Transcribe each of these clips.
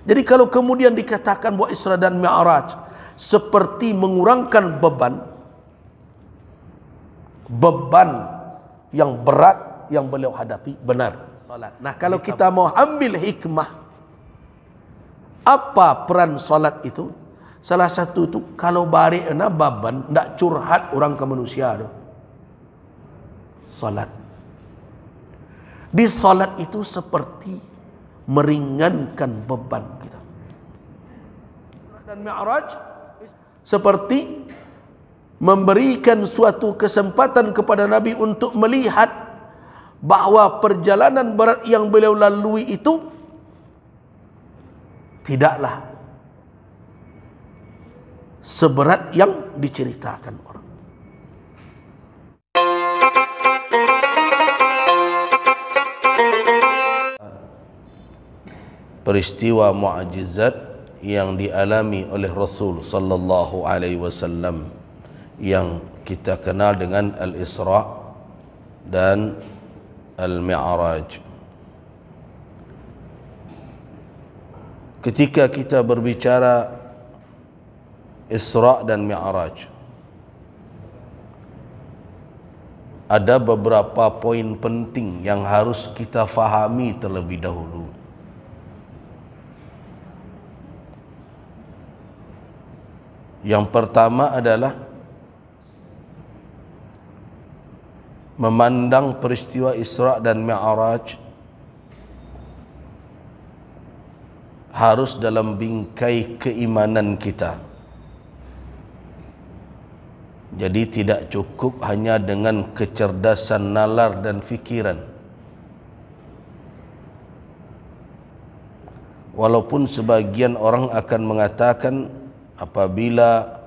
Jadi kalau kemudian dikatakan bahwa Isra dan Mi'raj seperti mengurangkan beban yang berat yang beliau hadapi, benar. Salat. Nah, kalau kita mau ambil hikmah, apa peran salat itu? Salah satu itu, kalau bari ena baban, ndak curhat orang ke manusia tu. Salat. Di salat itu seperti meringankan beban kita. Dan Mi'raj seperti memberikan suatu kesempatan kepada Nabi untuk melihat bahawa perjalanan berat yang beliau lalui itu tidaklah seberat yang diceritakan orang. Peristiwa mukjizat yang dialami oleh Rasul sallallahu alaihi wasallam yang kita kenal dengan Al-Isra dan Al-Mi'raj. Ketika kita berbicara Isra dan Mi'raj, ada beberapa poin penting yang harus kita fahami terlebih dahulu. Yang pertama adalah memandang peristiwa Isra dan Mi'raj harus dalam bingkai keimanan kita. Jadi tidak cukup hanya dengan kecerdasan nalar dan fikiran. Walaupun sebagian orang akan mengatakan apabila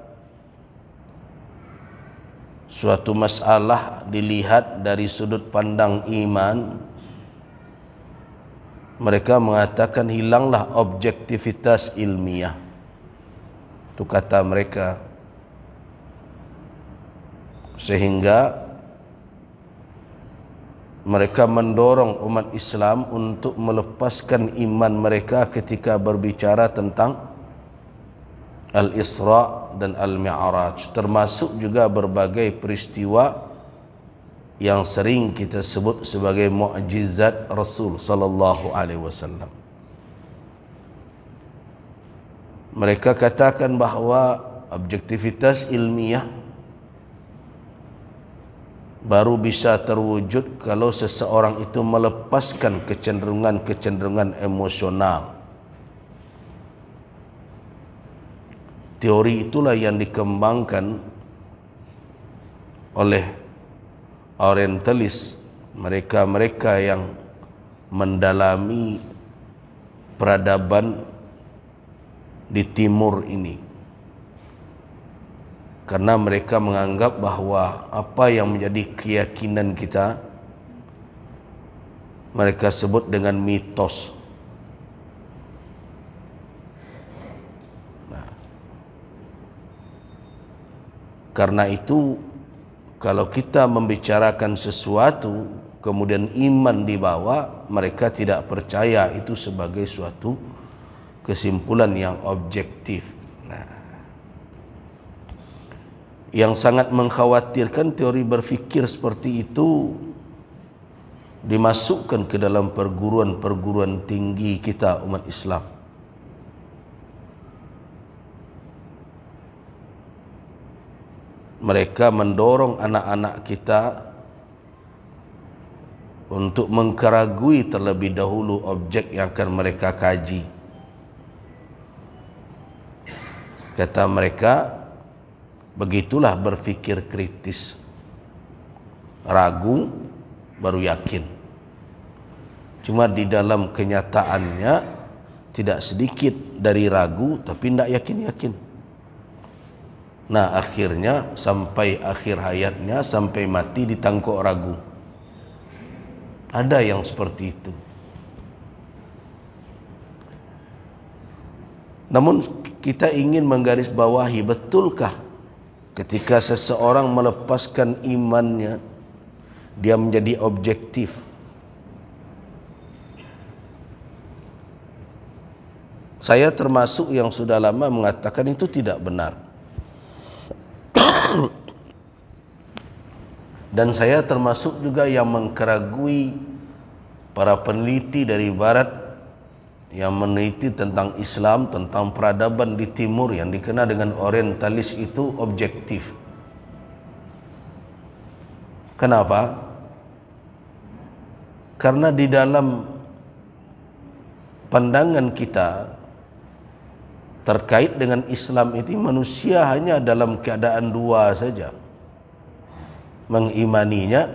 suatu masalah dilihat dari sudut pandang iman, mereka mengatakan hilanglah objektivitas ilmiah. Itu kata mereka. Sehingga mereka mendorong umat Islam untuk melepaskan iman mereka ketika berbicara tentang Al-Isra dan Al-Mi'raj, termasuk juga berbagai peristiwa yang sering kita sebut sebagai mukjizat Rasul sallallahu alaihi wasallam. Mereka katakan bahawa objektivitas ilmiah baru bisa terwujud kalau seseorang itu melepaskan kecenderungan-kecenderungan emosional. Teori itulah yang dikembangkan oleh orientalis, mereka-mereka yang mendalami peradaban di timur ini, karena mereka menganggap bahawa apa yang menjadi keyakinan kita mereka sebut dengan mitos. Karena itu, kalau kita membicarakan sesuatu kemudian iman dibawa, mereka tidak percaya itu sebagai suatu kesimpulan yang objektif. Nah, yang sangat mengkhawatirkan teori berfikir seperti itu dimasukkan ke dalam perguruan-perguruan tinggi kita umat Islam. Mereka mendorong anak-anak kita untuk mengkeragui terlebih dahulu objek yang akan mereka kaji. Kata mereka, begitulah berfikir kritis. Ragu baru yakin. Cuma di dalam kenyataannya tidak sedikit dari ragu tapi tidak yakin-yakin. Nah, akhirnya sampai akhir hayatnya, sampai mati ditangkuk ragu. Ada yang seperti itu. Namun kita ingin menggarisbawahi, betulkah ketika seseorang melepaskan imannya, dia menjadi objektif? Saya termasuk yang sudah lama mengatakan itu tidak benar. Dan saya termasuk juga yang mengkeragui para peneliti dari barat yang meneliti tentang Islam, tentang peradaban di timur yang dikenal dengan orientalis itu objektif. Kenapa? Karena di dalam pandangan kita terkait dengan Islam itu manusia hanya dalam keadaan dua saja, mengimaninya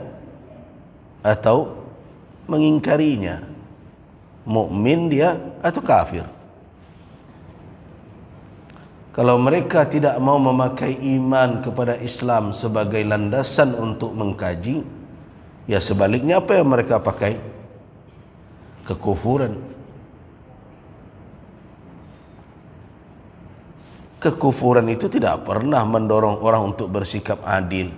atau mengingkarinya, mukmin dia atau kafir. Kalau mereka tidak mau memakai iman kepada Islam sebagai landasan untuk mengkaji, ya sebaliknya apa yang mereka pakai? Kekufuran. Kekufuran itu tidak pernah mendorong orang untuk bersikap adil,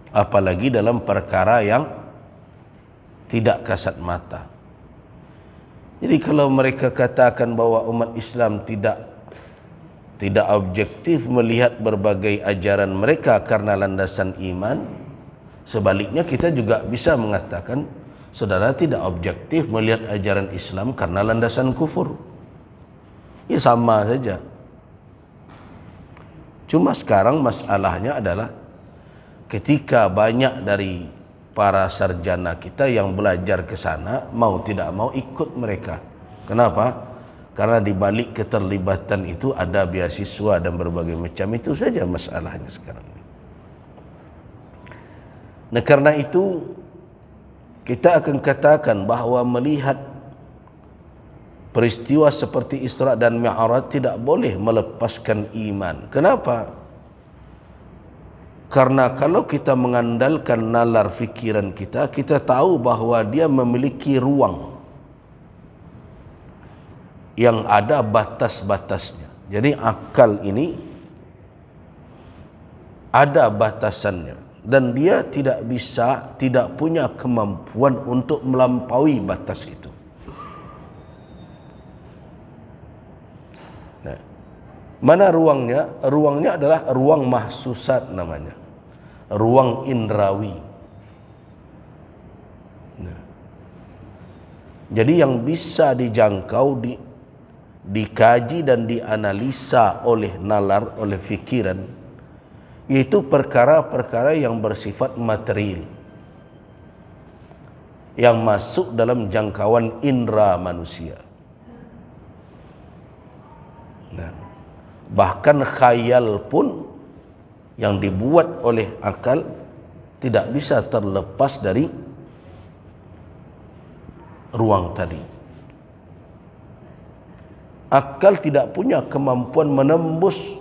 apalagi dalam perkara yang tidak kasat mata. Jadi kalau mereka katakan bahwa umat Islam tidak objektif melihat berbagai ajaran mereka karena landasan iman, sebaliknya kita juga bisa mengatakan saudara tidak objektif melihat ajaran Islam karena landasan kufur. Ya sama saja. Cuma sekarang masalahnya adalah ketika banyak dari para sarjana kita yang belajar ke sana, mau tidak mau ikut mereka. Kenapa? Karena di balik keterlibatan itu ada beasiswa dan berbagai macam, itu saja masalahnya sekarang. Nah, karena itu kita akan katakan bahwa melihat peristiwa seperti Isra dan Mi'raj tidak boleh melepaskan iman. Kenapa? Karena kalau kita mengandalkan nalar fikiran kita, kita tahu bahwa dia memiliki ruang yang ada batas-batasnya. Jadi akal ini ada batasannya dan dia tidak punya kemampuan untuk melampaui batas itu. Nah, mana ruangnya? Ruangnya adalah ruang mahsusat namanya, ruang indrawi. Nah, jadi yang bisa dijangkau, dikaji dan dianalisa oleh nalar, oleh fikiran, yaitu perkara-perkara yang bersifat material, yang masuk dalam jangkauan indera manusia. Nah, bahkan khayal pun yang dibuat oleh akal tidak bisa terlepas dari ruang tadi. Akal tidak punya kemampuan menembus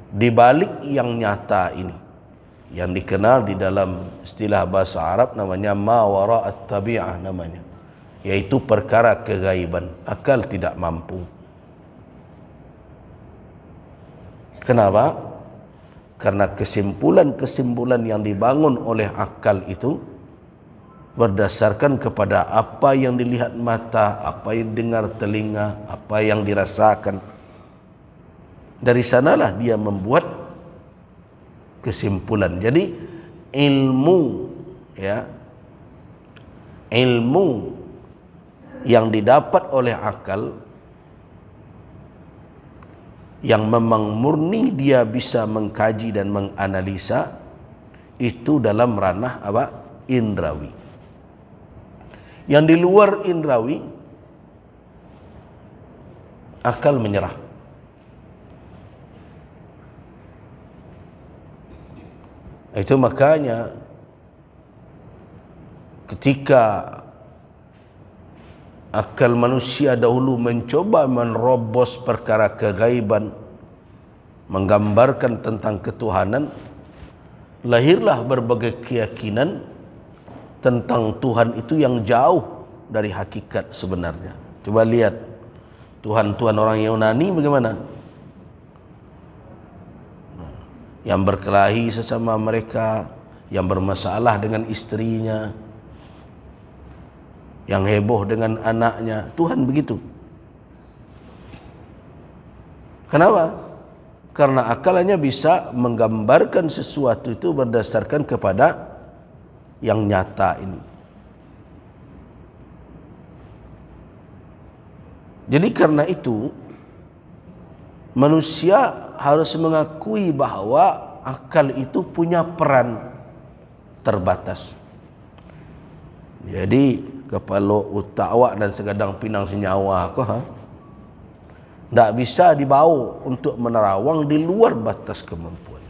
di balik yang nyata ini, yang dikenal di dalam istilah bahasa Arab namanya ma wara'at tabi'ah namanya, yaitu perkara kegaiban. Akal tidak mampu. Kenapa? Karena kesimpulan-kesimpulan yang dibangun oleh akal itu berdasarkan kepada apa yang dilihat mata, apa yang dengar telinga, apa yang dirasakan. Dari sanalah dia membuat kesimpulan. Jadi ilmu yang didapat oleh akal, yang memang murni dia bisa mengkaji dan menganalisa, itu dalam ranah apa? Indrawi. Yang di luar indrawi, akal menyerah. Itu makanya ketika akal manusia dahulu mencoba menerobos perkara kegaiban, menggambarkan tentang ketuhanan, lahirlah berbagai keyakinan tentang Tuhan itu yang jauh dari hakikat sebenarnya. Coba lihat Tuhan-Tuhan orang Yunani bagaimana? Yang berkelahi sesama mereka, yang bermasalah dengan istrinya, yang heboh dengan anaknya. Tuhan begitu. Kenapa? Karena akalnya bisa menggambarkan sesuatu itu berdasarkan kepada yang nyata ini. Jadi karena itu manusia harus mengakui bahwa akal itu punya peran terbatas. Jadi kepala otak awak dan segadang pinang senyawa kau tak bisa dibawa untuk menerawang di luar batas kemampuan.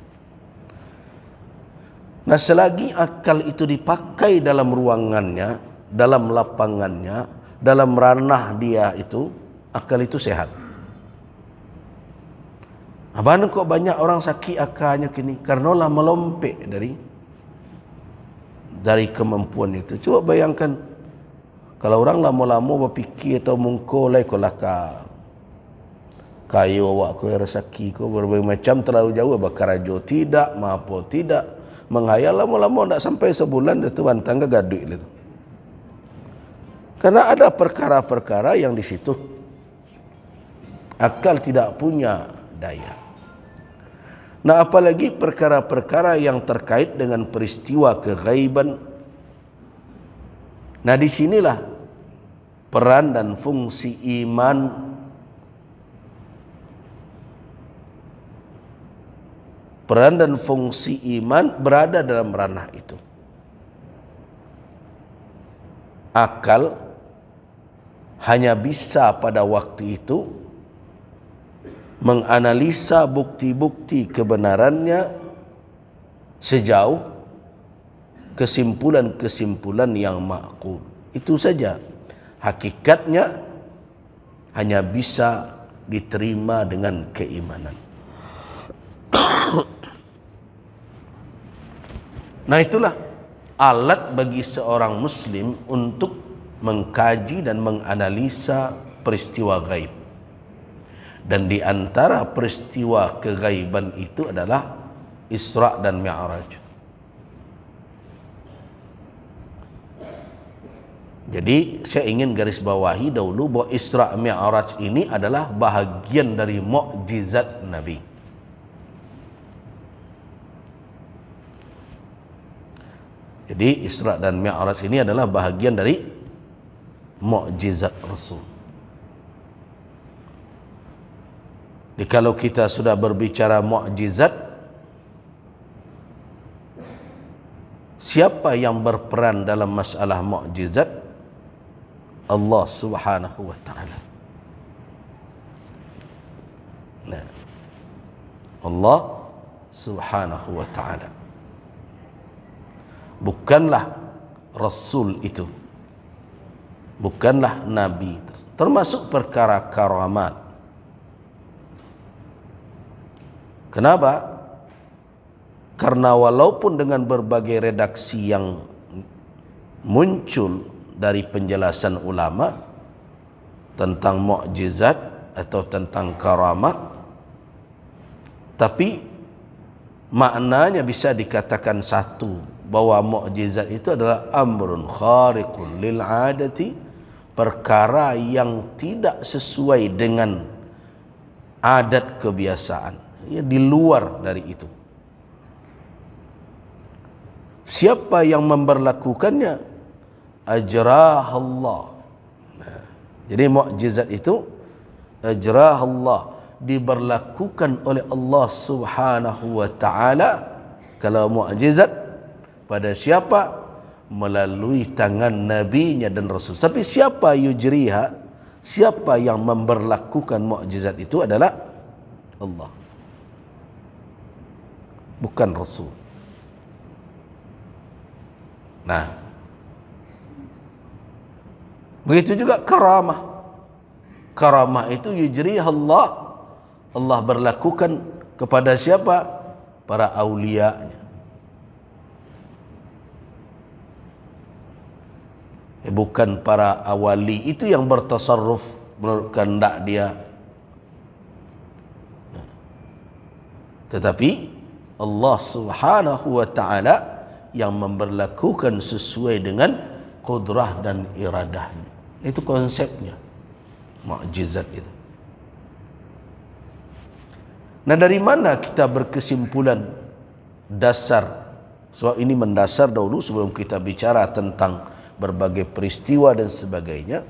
Nah, selagi akal itu dipakai dalam ruangannya, dalam lapangannya, dalam ranah dia itu, akal itu sehat. Abang kok banyak orang sakit akalnya kini karena lah melompek dari kemampuan itu. Coba bayangkan kalau orang lama-lama berfikir atau mungkolai kolah kayu awak ko rasaki ko berbagai macam terlalu jauh bakarajo tidak, mapo tidak, menghayal lama-lama tak sampai sebulan itu bantang ke gaduh itu. Karena ada perkara-perkara yang di situ akal tidak punya daya. Nah, apalagi perkara-perkara yang terkait dengan peristiwa keghaiban. Nah, disinilah peran dan fungsi iman berada dalam ranah itu. Akal hanya bisa pada waktu itu menganalisa bukti-bukti kebenarannya sejauh kesimpulan-kesimpulan yang makul. Itu saja. Hakikatnya hanya bisa diterima dengan keimanan. Nah, itulah alat bagi seorang muslim untuk mengkaji dan menganalisa peristiwa gaib. Dan di antara peristiwa kegaiban itu adalah Isra dan Mi'raj. Jadi saya ingin garis bawahi dahulu bahwa Isra Mi'raj ini adalah bahagian dari mukjizat Nabi. Jadi Isra dan Mi'raj ini adalah bahagian dari mukjizat Rasul. Jadi kalau kita sudah berbicara mukjizat, siapa yang berperan dalam masalah mukjizat? Allah Subhanahu wa taala. Nah, Allah Subhanahu wa taala. Bukanlah Rasul itu, bukanlah Nabi, termasuk perkara karamat. Kenapa? Karena walaupun dengan berbagai redaksi yang muncul dari penjelasan ulama tentang mukjizat atau tentang karamah, tapi maknanya bisa dikatakan satu, bahwa mukjizat itu adalah amrun khariqun lil adati, perkara yang tidak sesuai dengan adat kebiasaan, ya, di luar dari itu. Siapa yang memberlakukannya? Ajrah Allah. Nah, jadi mukjizat itu ajrah Allah, diberlakukan oleh Allah Subhanahu wa taala. Kalau mukjizat pada siapa? Melalui tangan nabinya dan rasul. Tapi siapa yujriha? Siapa yang memberlakukan mukjizat itu adalah Allah, bukan Rasul. Nah, begitu juga karamah. Karamah itu yujriha Allah. Allah berlakukan kepada siapa? Para aulianya. Bukan para awali itu yang bertasarruf menurut kehendak dia. Tetapi Allah Subhanahu wa taala yang memberlakukan sesuai dengan qudrah dan iradahnya. Itu konsepnya mukjizat itu. Nah, dari mana kita berkesimpulan dasar? Sebab ini mendasar dahulu sebelum kita bicara tentang berbagai peristiwa dan sebagainya.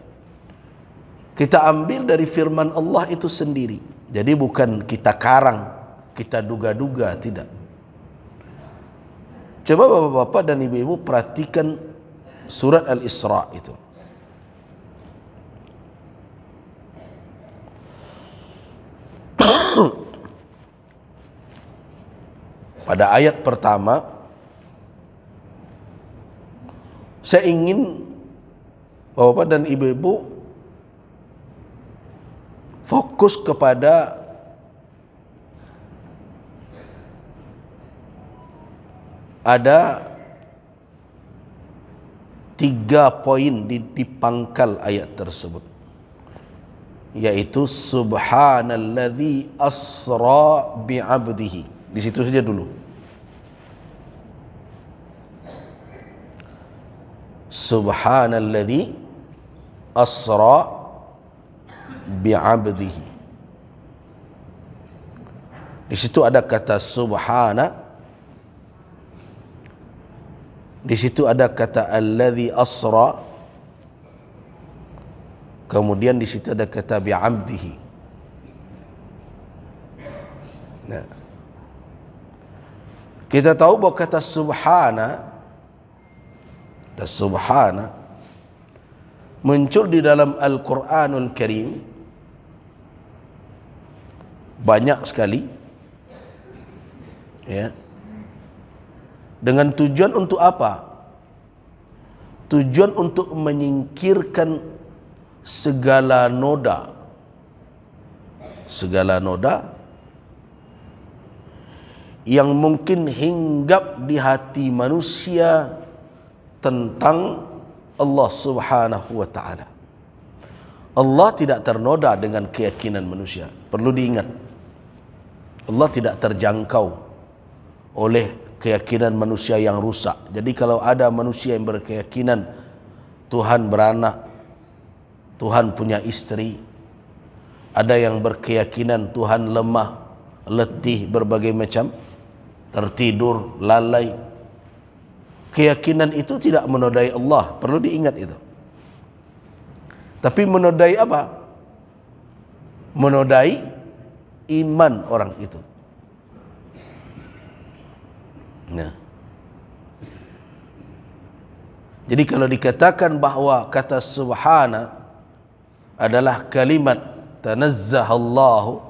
Kita ambil dari firman Allah itu sendiri. Jadi bukan kita karang, kita duga-duga, tidak. Coba bapak-bapak dan ibu-ibu perhatikan surat Al-Isra itu. Pada ayat pertama, saya ingin bapak dan ibu-ibu fokus kepada ada 3 poin di pangkal ayat tersebut, yaitu subhanalladzi asra bi'abdihi. Di situ saja dulu. Subhanalladzi asra bi'abdihi. Di situ ada kata subhana. Di situ ada kata alladzi asra. Kemudian di situ ada kata bi'abdihi. Nah, kita tahu bahwa kata subhana dan subhana muncul di dalam Al-Quranul Karim banyak sekali, ya. Dengan tujuan untuk apa? Tujuan untuk menyingkirkan segala noda yang mungkin hinggap di hati manusia tentang Allah Subhanahu wa ta'ala. Allah tidak ternoda dengan keyakinan manusia. Perlu diingat, Allah tidak terjangkau oleh keyakinan manusia yang rusak. Jadi kalau ada manusia yang berkeyakinan Tuhan beranak, Tuhan punya istri, ada yang berkeyakinan Tuhan lemah, letih, berbagai macam, tertidur, lalai, keyakinan itu tidak menodai Allah. Perlu diingat itu. Tapi menodai apa? Menodai iman orang itu. Nah, jadi kalau dikatakan bahawa kata subhana adalah kalimat tanazzahallahu,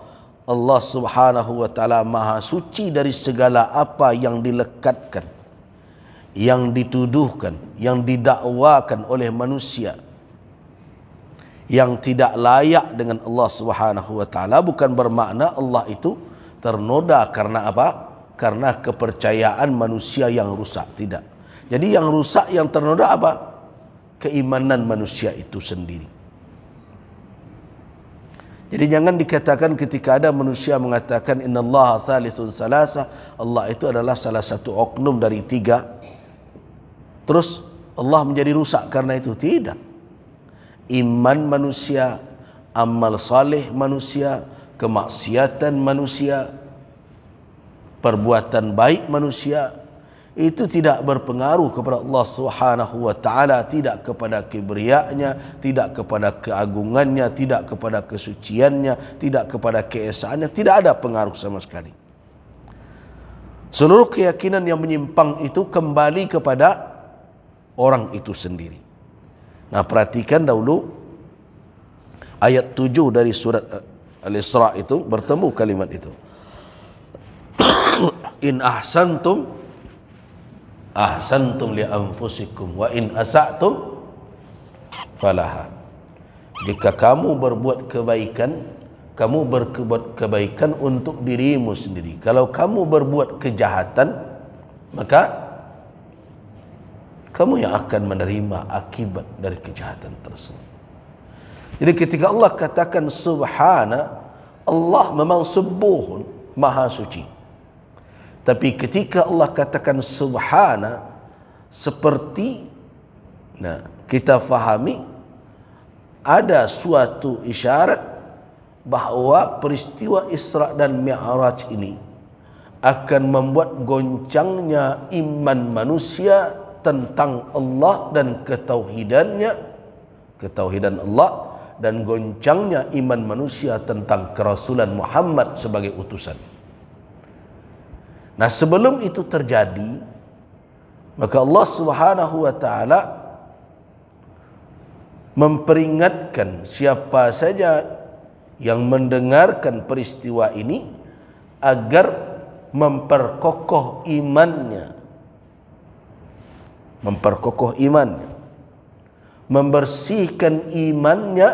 Allah Subhanahu wa ta'ala maha suci dari segala apa yang dilekatkan, yang dituduhkan, yang didakwakan oleh manusia yang tidak layak dengan Allah Subhanahu wa ta'ala, bukan bermakna Allah itu ternoda karena apa? Karena kepercayaan manusia yang rusak. Tidak. Jadi yang rusak, yang ternoda apa? Keimanan manusia itu sendiri. Jadi jangan dikatakan ketika ada manusia mengatakan innallaha salisun salasa, Allah itu adalah salah satu oknum dari 3, terus Allah menjadi rusak karena itu. Tidak. Iman manusia, amal saleh manusia, kemaksiatan manusia, perbuatan baik manusia itu tidak berpengaruh kepada Allah Subhanahu wa ta'ala, tidak kepada kibrianya, tidak kepada keagungannya, tidak kepada kesuciannya, tidak kepada keesaannya, tidak ada pengaruh sama sekali. Seluruh keyakinan yang menyimpang itu kembali kepada orang itu sendiri. Nah, perhatikan dahulu ayat 7 dari surat Al-Isra itu bertemu kalimat itu. In ahsantum ahsantum li anfusikum wa in asa'tum falaha. Jika kamu berbuat kebaikan, kamu berbuat kebaikan untuk dirimu sendiri. Kalau kamu berbuat kejahatan, maka kamu yang akan menerima akibat dari kejahatan tersebut. Jadi ketika Allah katakan subhana, Allah memang subuhun, maha suci. Tapi ketika Allah katakan subhana, seperti kita fahami ada suatu isyarat bahawa peristiwa Isra dan Mi'raj ini akan membuat goncangnya iman manusia tentang Allah dan ketauhidannya, ketauhidan Allah, dan goncangnya iman manusia tentang kerasulan Muhammad sebagai utusan. Nah, sebelum itu terjadi, maka Allah Subhanahu wa taala memperingatkan siapa saja yang mendengarkan peristiwa ini agar memperkokoh imannya, membersihkan imannya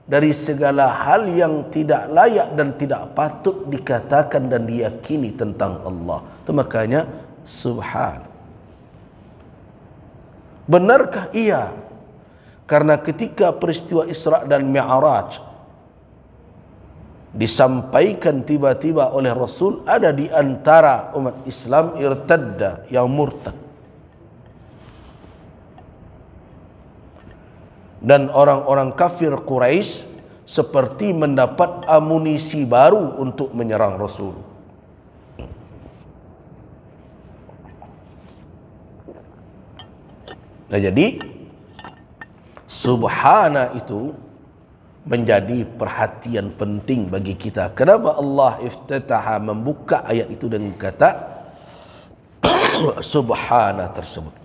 dari segala hal yang tidak layak dan tidak patut dikatakan dan diyakini tentang Allah. Itu makanya subhan. Benarkah? Iya. Karena ketika peristiwa Isra dan Mi'raj disampaikan tiba-tiba oleh Rasul, ada di antara umat Islam irtadda, yang murtad. Dan orang-orang kafir Quraisy seperti mendapat amunisi baru untuk menyerang Rasul. Nah, jadi subhana itu menjadi perhatian penting bagi kita. Kenapa Allah iftataha, membuka ayat itu dengan kata subhana tersebut.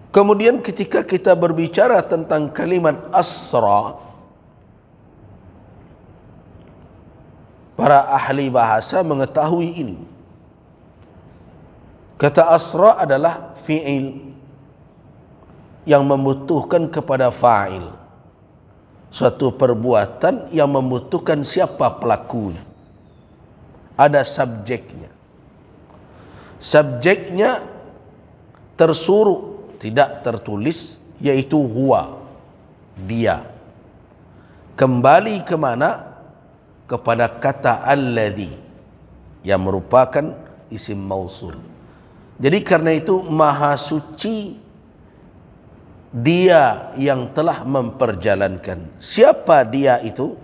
Kemudian ketika kita berbicara tentang kalimat asra, para ahli bahasa mengetahui ini. Kata asra adalah fi'il yang membutuhkan kepada fa'il, suatu perbuatan yang membutuhkan siapa pelakunya, ada subjeknya. Subjeknya tersuruh, tidak tertulis, yaitu huwa, dia. Kembali ke mana? Kepada kata alladhi, yang merupakan isim mausul. Jadi karena itu maha suci dia yang telah memperjalankan. Siapa dia itu?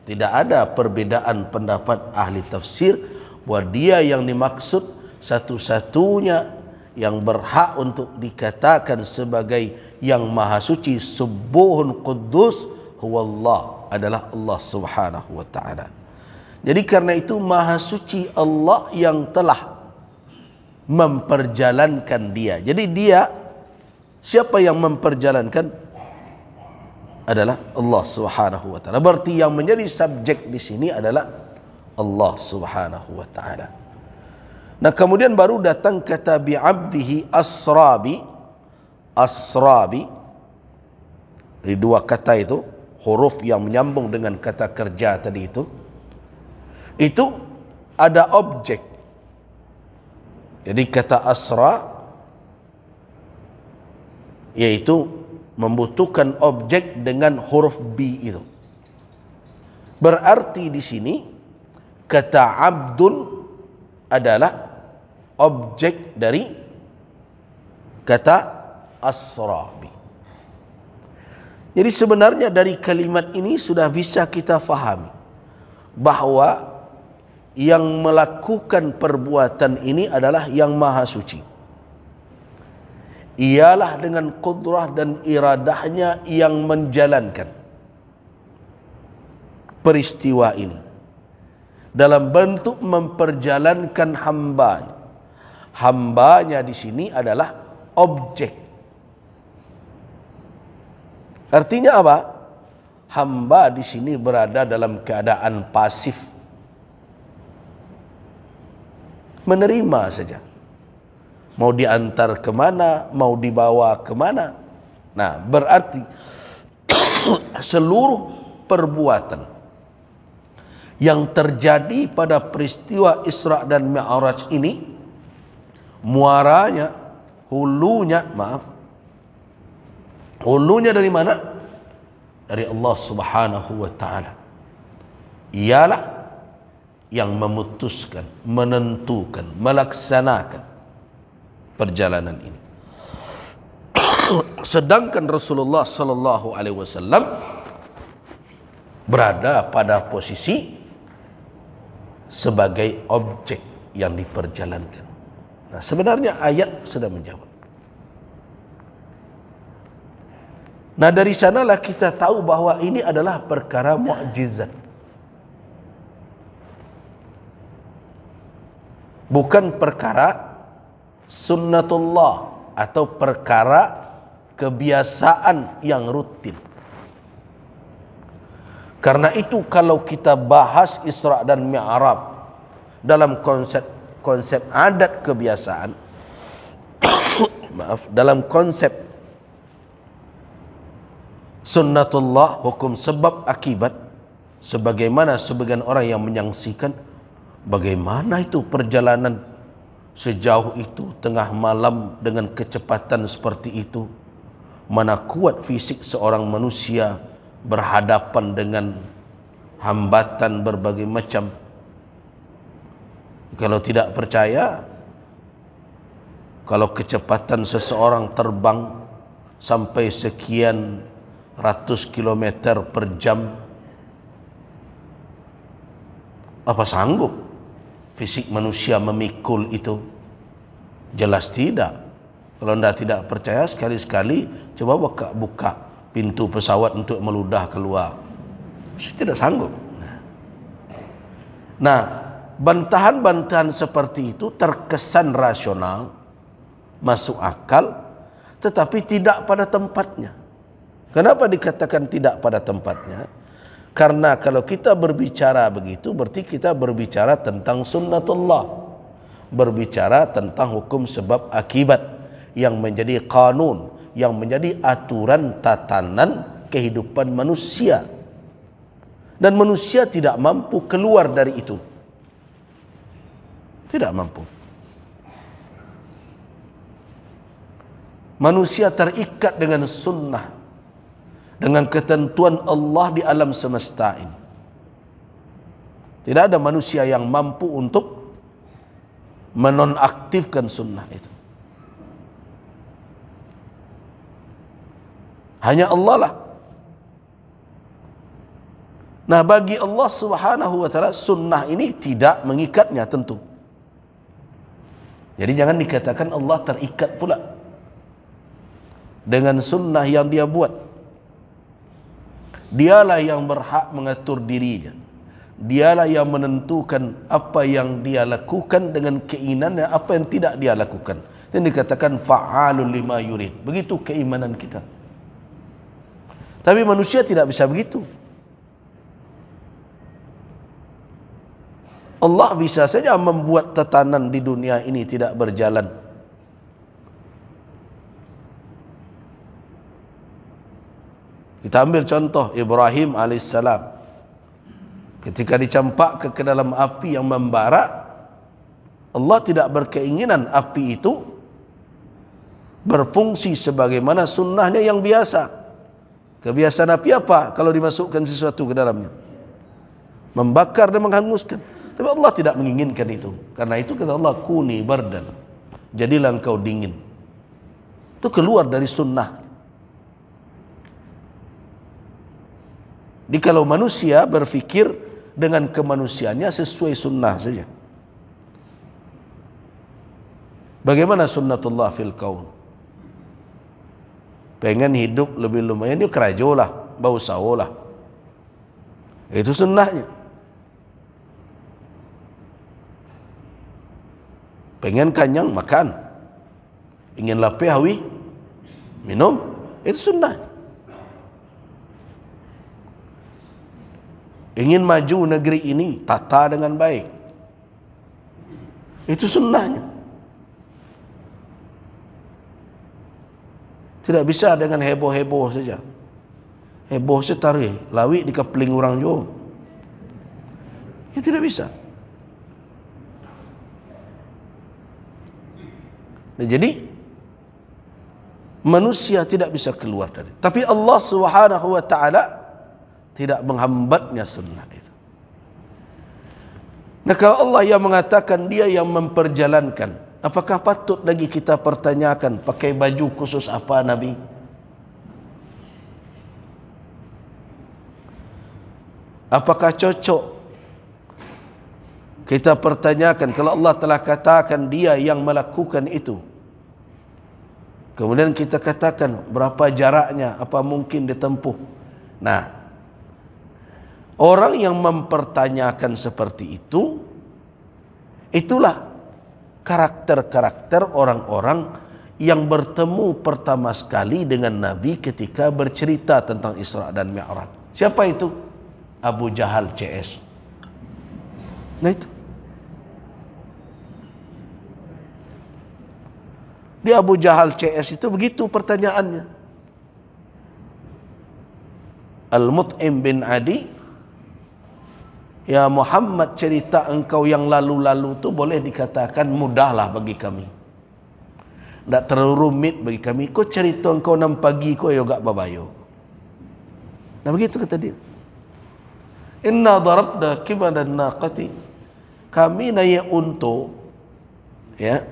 Tidak ada perbedaan pendapat ahli tafsir bahwa dia yang dimaksud satu-satunya yang berhak untuk dikatakan sebagai yang maha suci, subuhun quddus, huwallah, adalah Allah Subhanahu wa ta'ala. Jadi karena itu maha suci Allah yang telah memperjalankan dia. Jadi dia, siapa yang memperjalankan? Adalah Allah Subhanahu wa ta'ala. Berarti yang menjadi subjek di sini adalah Allah Subhanahu wa ta'ala. Nah, kemudian baru datang kata bi'abdihi asrabi. Asrabi, di dua kata itu, huruf yang menyambung dengan kata kerja tadi itu ada objek. Jadi kata asra yaitu membutuhkan objek dengan huruf B itu. Berarti di sini kata abdun adalah objek dari kata asrabi. Jadi sebenarnya dari kalimat ini sudah bisa kita fahami bahwa yang melakukan perbuatan ini adalah yang maha suci. Ialah dengan kudrah dan iradahnya yang menjalankan peristiwa ini dalam bentuk memperjalankan hambanya. Hambanya di sini adalah objek. Artinya apa? Hamba di sini berada dalam keadaan pasif, menerima saja. Mau diantar kemana, mau dibawa kemana. Nah, berarti seluruh perbuatan yang terjadi pada peristiwa Isra dan Mi'raj ini, muaranya, hulunya dari mana? Dari Allah Subhanahu wa ta'ala. Ialah yang memutuskan, menentukan, melaksanakan perjalanan ini. Sedangkan Rasulullah sallallahu alaihi wasallam berada pada posisi sebagai objek yang diperjalankan. Nah, sebenarnya ayat sudah menjawab. Nah, dari sanalah kita tahu bahwa ini adalah perkara mukjizat. Bukan perkara sunnatullah atau perkara kebiasaan yang rutin. Karena itu kalau kita bahas Isra dan Mi'raj dalam konsep adat kebiasaan, maaf, dalam konsep sunnatullah, hukum sebab akibat, sebagaimana sebagian orang yang menyaksikan, bagaimana itu perjalanan sejauh itu tengah malam dengan kecepatan seperti itu, mana kuat fisik seorang manusia berhadapan dengan hambatan berbagai macam. Kalau tidak percaya, kalau kecepatan seseorang terbang sampai sekian ratus kilometer per jam, apa sanggup fisik manusia memikul itu? Jelas tidak. Kalau anda tidak percaya, sekali-sekali coba buka pintu pesawat untuk meludah keluar. Saya tidak sanggup. Nah, bantahan-bantahan seperti itu terkesan rasional, masuk akal, tetapi tidak pada tempatnya. Kenapa dikatakan tidak pada tempatnya? Karena kalau kita berbicara begitu, berarti kita berbicara tentang sunnatullah, berbicara tentang hukum sebab akibat yang menjadi kanun, yang menjadi aturan tatanan kehidupan manusia, dan manusia tidak mampu keluar dari itu, tidak mampu. Manusia terikat dengan sunnah, dengan ketentuan Allah di alam semesta ini. Tidak ada manusia yang mampu untuk menonaktifkan sunnah itu. Hanya Allah lah. Nah, bagi Allah Subhanahu wa taala sunnah ini tidak mengikatnya tentu. Jadi jangan dikatakan Allah terikat pula dengan sunnah yang dia buat. Dialah yang berhak mengatur dirinya. Dialah yang menentukan apa yang dia lakukan dengan keinginannya, apa yang tidak dia lakukan. Dan dikatakan fa'alul lima yurid. Begitu keimanan kita. Tapi manusia tidak bisa begitu. Allah bisa saja membuat tatanan di dunia ini tidak berjalan. Kita ambil contoh Ibrahim alaihissalam. Ketika dicampak ke dalam api yang membara, Allah tidak berkeinginan api itu berfungsi sebagaimana sunnahnya yang biasa. Kebiasaan api apa kalau dimasukkan sesuatu ke dalamnya? Membakar dan menghanguskan. Tapi Allah tidak menginginkan itu. Karena itu kata Allah, kuni bardan, jadilah engkau dingin. Itu keluar dari sunnah. Jadi kalau manusia berfikir dengan kemanusiaannya sesuai sunnah saja. Bagaimana sunnatullah fil kaun? Pengen hidup lebih lumayan, dia kerajo lah, bau sawo lah. Itu sunnahnya. Pengen kenyang, makan. Ingin lapar, hawi, minum. Itu sunnah. Ingin maju negeri ini, tata dengan baik. Itu sunnahnya. Tidak bisa dengan heboh-heboh saja. Heboh setari, lawi di kepling orang jo. Ya tidak bisa. Nah, jadi manusia tidak bisa keluar dari. Tapi Allah Subhanahu wa taala tidak menghambatnya sunnah itu. Nah, kalau Allah yang mengatakan dia yang memperjalankan Apakah patut lagi kita pertanyakan pakai baju khusus apa Nabi? Apakah cocok kita pertanyakan kalau Allah telah katakan dia yang melakukan itu? Kemudian kita katakan berapa jaraknya, apa mungkin ditempuh. Nah, orang yang mempertanyakan seperti itu, itulah karakter-karakter orang-orang yang bertemu pertama sekali dengan Nabi ketika bercerita tentang Isra dan Mi'raj. Siapa itu? Abu Jahal CS. Nah itu. Di Abu Jahal CS itu begitu pertanyaannya. Al-Mut'im bin Adi, ya Muhammad, cerita engkau yang lalu-lalu itu boleh dikatakan mudahlah bagi kami. Tak terlalu rumit bagi kami. Kau cerita engkau 6 pagi kau juga babayo. Nah begitu kata dia. Inna darabna kibadan naqati. Kami naik unta, ya.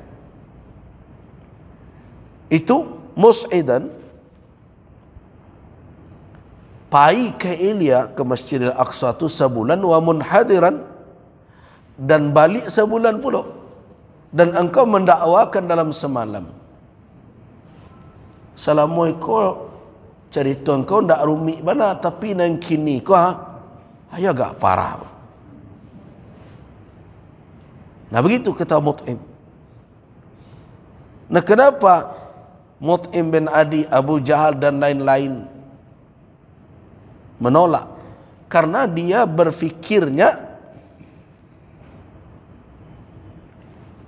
Itu mus'idan, pai ke Ilya ke Masjidil Aqsa itu sebulan, wa munhadiran, dan balik sebulan pula. Dan engkau mendakwakan dalam semalam. Assalamualaikum, cerita engkau tak rumit mana, tapi nang kini kau ayah agak parah. Nah begitu kata Mut'im. Nah kenapa Mut'im bin Adi, Abu Jahal dan lain-lain menolak? Karena dia berfikirnya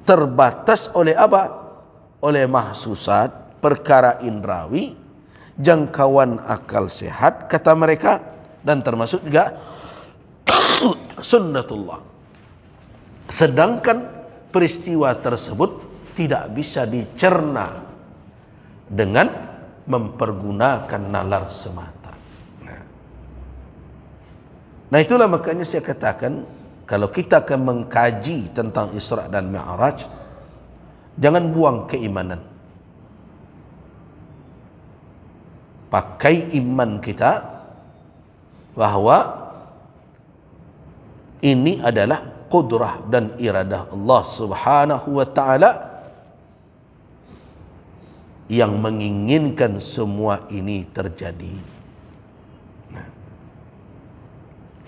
terbatas oleh apa? Oleh mahsusat, perkara indrawi, jangkauan akal sehat, kata mereka, dan termasuk juga sunnatullah. Sedangkan peristiwa tersebut tidak bisa dicerna dengan mempergunakan nalar semata. Nah itulah makanya saya katakan, kalau kita akan mengkaji tentang Isra dan Mi'raj, jangan buang keimanan. Pakai iman kita bahwa ini adalah qudrah dan iradah Allah Subhanahu wa ta'ala yang menginginkan semua ini terjadi. Nah,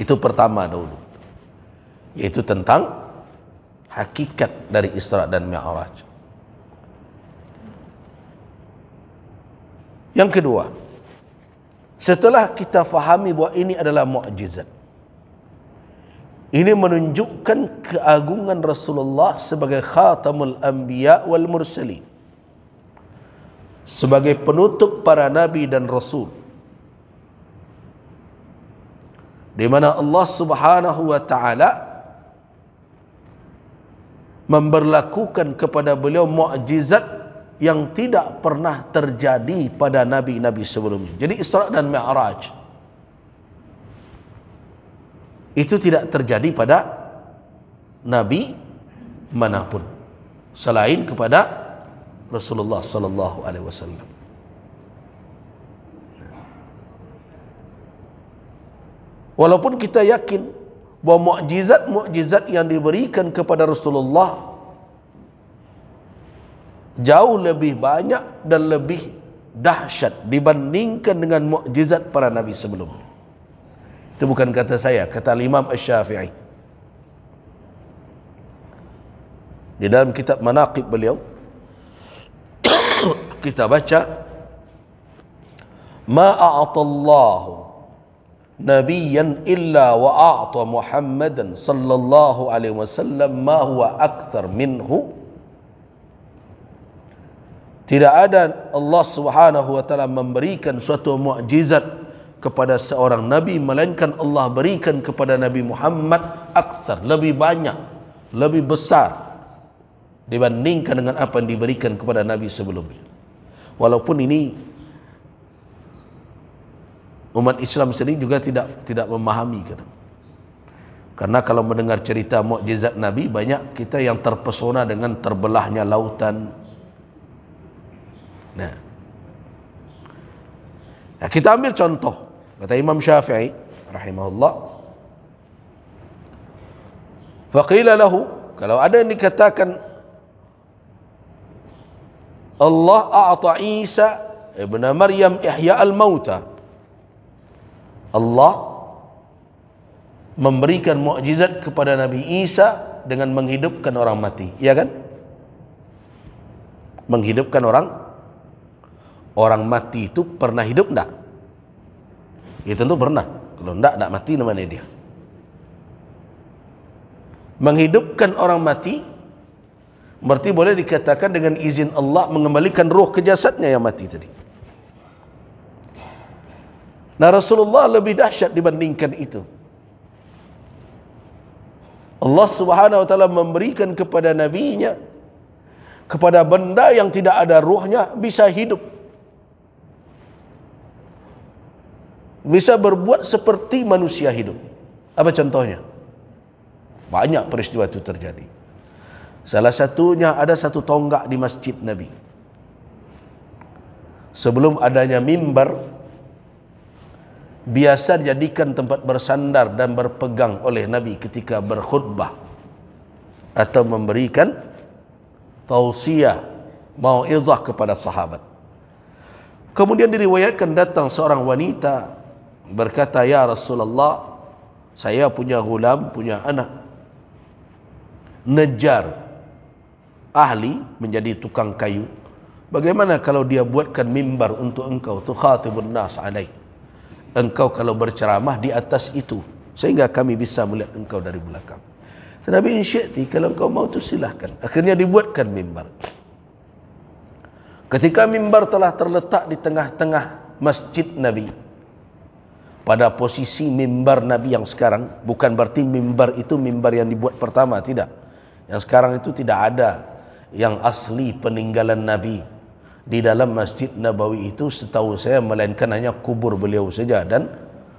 itu pertama dulu, yaitu tentang hakikat dari Isra dan Mi'raj. Yang kedua, setelah kita fahami bahwa ini adalah mukjizat, ini menunjukkan keagungan Rasulullah sebagai khatamul anbiya wal mursalin, sebagai penutup para nabi dan rasul, di mana Allah Subhanahu wa ta'ala memberlakukan kepada beliau mukjizat yang tidak pernah terjadi pada nabi-nabi sebelumnya. Jadi Isra dan Mi'raj itu tidak terjadi pada nabi manapun selain kepada Rasulullah sallallahu alaihi wasallam. Walaupun kita yakin bahwa mukjizat-mukjizat yang diberikan kepada Rasulullah jauh lebih banyak dan lebih dahsyat dibandingkan dengan mukjizat para nabi sebelumnya. Itu bukan kata saya, kata Imam Asy-Syafi'i. Di dalam kitab Manaqib beliau kita baca, ma a'atallahu nabiyyan illa wa a'ta Muhammadan sallallahu alaihi wasallam ma huwa akthar minhu. Tidak ada Allah Subhanahu wa taala memberikan suatu mukjizat kepada seorang nabi melainkan Allah berikan kepada Nabi Muhammad aksar, lebih banyak, lebih besar dibandingkan dengan apa yang diberikan kepada nabi sebelumnya. Walaupun ini umat Islam sendiri juga tidak memahami kan. Karena kalau mendengar cerita mukjizat Nabi, banyak kita yang terpesona dengan terbelahnya lautan. Nah, kita ambil contoh. Kata Imam Syafi'i rahimahullah, faqila lahu, kalau ada yang dikatakan Allah a'ta Isa ibn Maryam ihya al-mauta, Allah memberikan mukjizat kepada Nabi Isa dengan menghidupkan orang mati, iya kan? Menghidupkan orang mati itu pernah hidup enggak? Ya tentu pernah. Kalau enggak mati namanya dia. Menghidupkan orang mati berarti boleh dikatakan dengan izin Allah mengembalikan roh ke jasadnya yang mati tadi. Nah, Rasulullah lebih dahsyat dibandingkan itu. Allah Subhanahu wa taala memberikan kepada nabinya, kepada benda yang tidak ada ruhnya, bisa hidup, bisa berbuat seperti manusia hidup. Apa contohnya? Banyak peristiwa itu terjadi. Salah satunya, ada satu tonggak di masjid Nabi. Sebelum adanya mimbar, biasa dijadikan tempat bersandar dan berpegang oleh Nabi ketika berkhutbah atau memberikan tausiah, mau'izah kepada sahabat. Kemudian diriwayatkan datang seorang wanita berkata, "Ya Rasulullah, saya punya gulam, punya anak Najjar, ahli menjadi tukang kayu. Bagaimana kalau dia buatkan mimbar untuk engkau, tukhatibun nas alaih? Engkau kalau berceramah di atas itu, sehingga kami bisa melihat engkau dari belakang." Nabi, "Insya'ti, kalau engkau mau itu silahkan." Akhirnya dibuatkan mimbar. Ketika mimbar telah terletak di tengah-tengah masjid Nabi, pada posisi mimbar Nabi yang sekarang, bukan berarti mimbar itu mimbar yang dibuat pertama, tidak. Yang sekarang itu tidak ada yang asli peninggalan Nabi di dalam Masjid Nabawi itu, setahu saya, melainkan hanya kubur beliau saja dan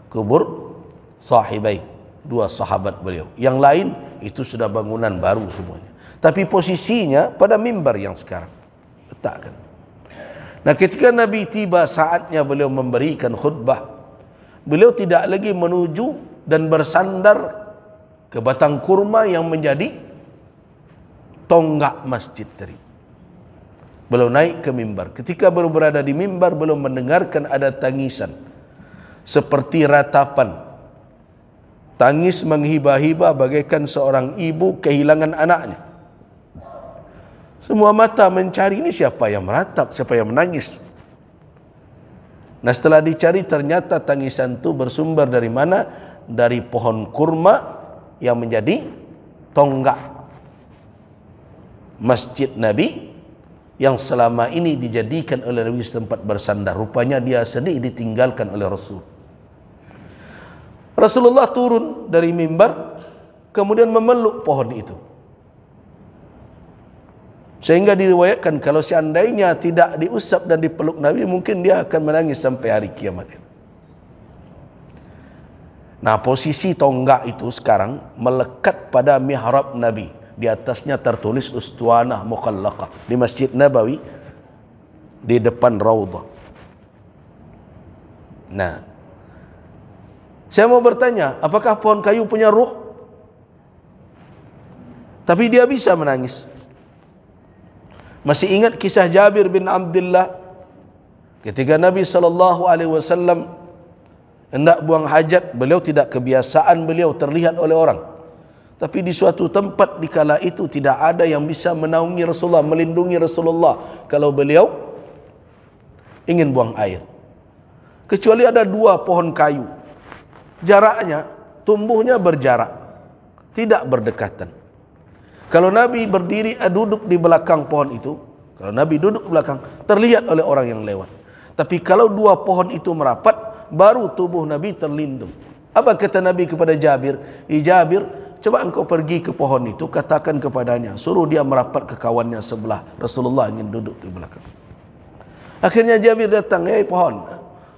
kubur sahibai, dua sahabat beliau. Yang lain itu sudah bangunan baru semuanya. Tapi posisinya pada mimbar yang sekarang letakkan. Nah, ketika Nabi tiba saatnya beliau memberikan khutbah, beliau tidak lagi menuju dan bersandar ke batang kurma yang menjadi tonggak masjid tadi. Beliau naik ke mimbar. Ketika baru berada di mimbar, beliau mendengarkan ada tangisan seperti ratapan. Tangis menghibah-hibah bagaikan seorang ibu kehilangan anaknya. Semua mata mencari, ini siapa yang meratap, siapa yang menangis. Nah, setelah dicari ternyata tangisan itu bersumber dari mana? Dari pohon kurma yang menjadi tonggak masjid Nabi, yang selama ini dijadikan oleh Nabi setempat bersandar. Rupanya dia sendiri ditinggalkan oleh Rasul. Rasulullah turun dari mimbar, kemudian memeluk pohon itu. Sehingga diriwayatkan kalau seandainya tidak diusap dan dipeluk Nabi, mungkin dia akan menangis sampai hari kiamat. Nah, posisi tonggak itu sekarang melekat pada mihrab Nabi. Di atasnya tertulis Ustuanah Mukhallaqah di Masjid Nabawi di depan Raudhah. Nah, saya mau bertanya, apakah pohon kayu punya ruh? Tapi dia bisa menangis. Masih ingat kisah Jabir bin Abdullah ketika Nabi SAW hendak buang hajat, beliau tidak kebiasaan beliau terlihat oleh orang. Tapi di suatu tempat di kala itu tidak ada yang bisa menaungi Rasulullah, melindungi Rasulullah kalau beliau ingin buang air. Kecuali ada dua pohon kayu. Jaraknya, tumbuhnya berjarak, tidak berdekatan. Kalau Nabi berdiri, duduk di belakang pohon itu, kalau Nabi duduk di belakang, terlihat oleh orang yang lewat. Tapi kalau dua pohon itu merapat, baru tubuh Nabi terlindung. Apa kata Nabi kepada Jabir? Jabir, coba engkau pergi ke pohon itu, katakan kepadanya, suruh dia merapat ke kawannya sebelah. Rasulullah ingin duduk di belakang. Akhirnya Jabir datang, "Hei pohon,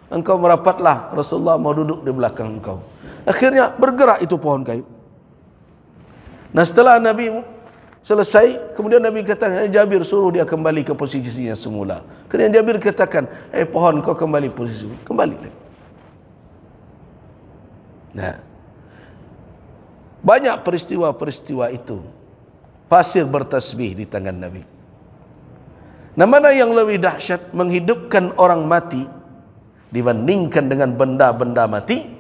engkau merapatlah, Rasulullah mau duduk di belakang engkau." Akhirnya bergerak itu pohon kayu. Nah, setelah Nabi selesai, kemudian Nabi katakan, Jabir suruh dia kembali ke posisinya semula. Kemudian Jabir katakan, pohon kau kembali posisi, kembali. Nah, banyak peristiwa-peristiwa itu. Pasir bertasbih di tangan Nabi. Nah, mana yang lebih dahsyat, menghidupkan orang mati dibandingkan dengan benda-benda mati?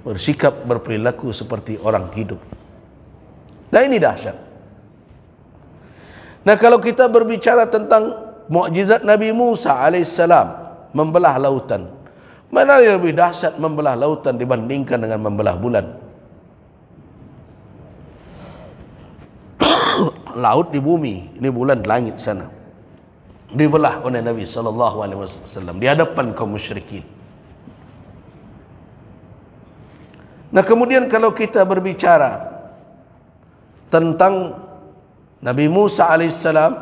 Bersikap, berperilaku seperti orang hidup. Nah, ini dahsyat. Nah, kalau kita berbicara tentang mukjizat Nabi Musa alaihissalam membelah lautan, mana yang lebih dahsyat membelah lautan dibandingkan dengan membelah bulan? Laut di bumi, ini bulan langit sana, dibelah oleh Nabi SAW di hadapan kaum musyrikin. Nah, kemudian kalau kita berbicara tentang Nabi Musa alaihissalam,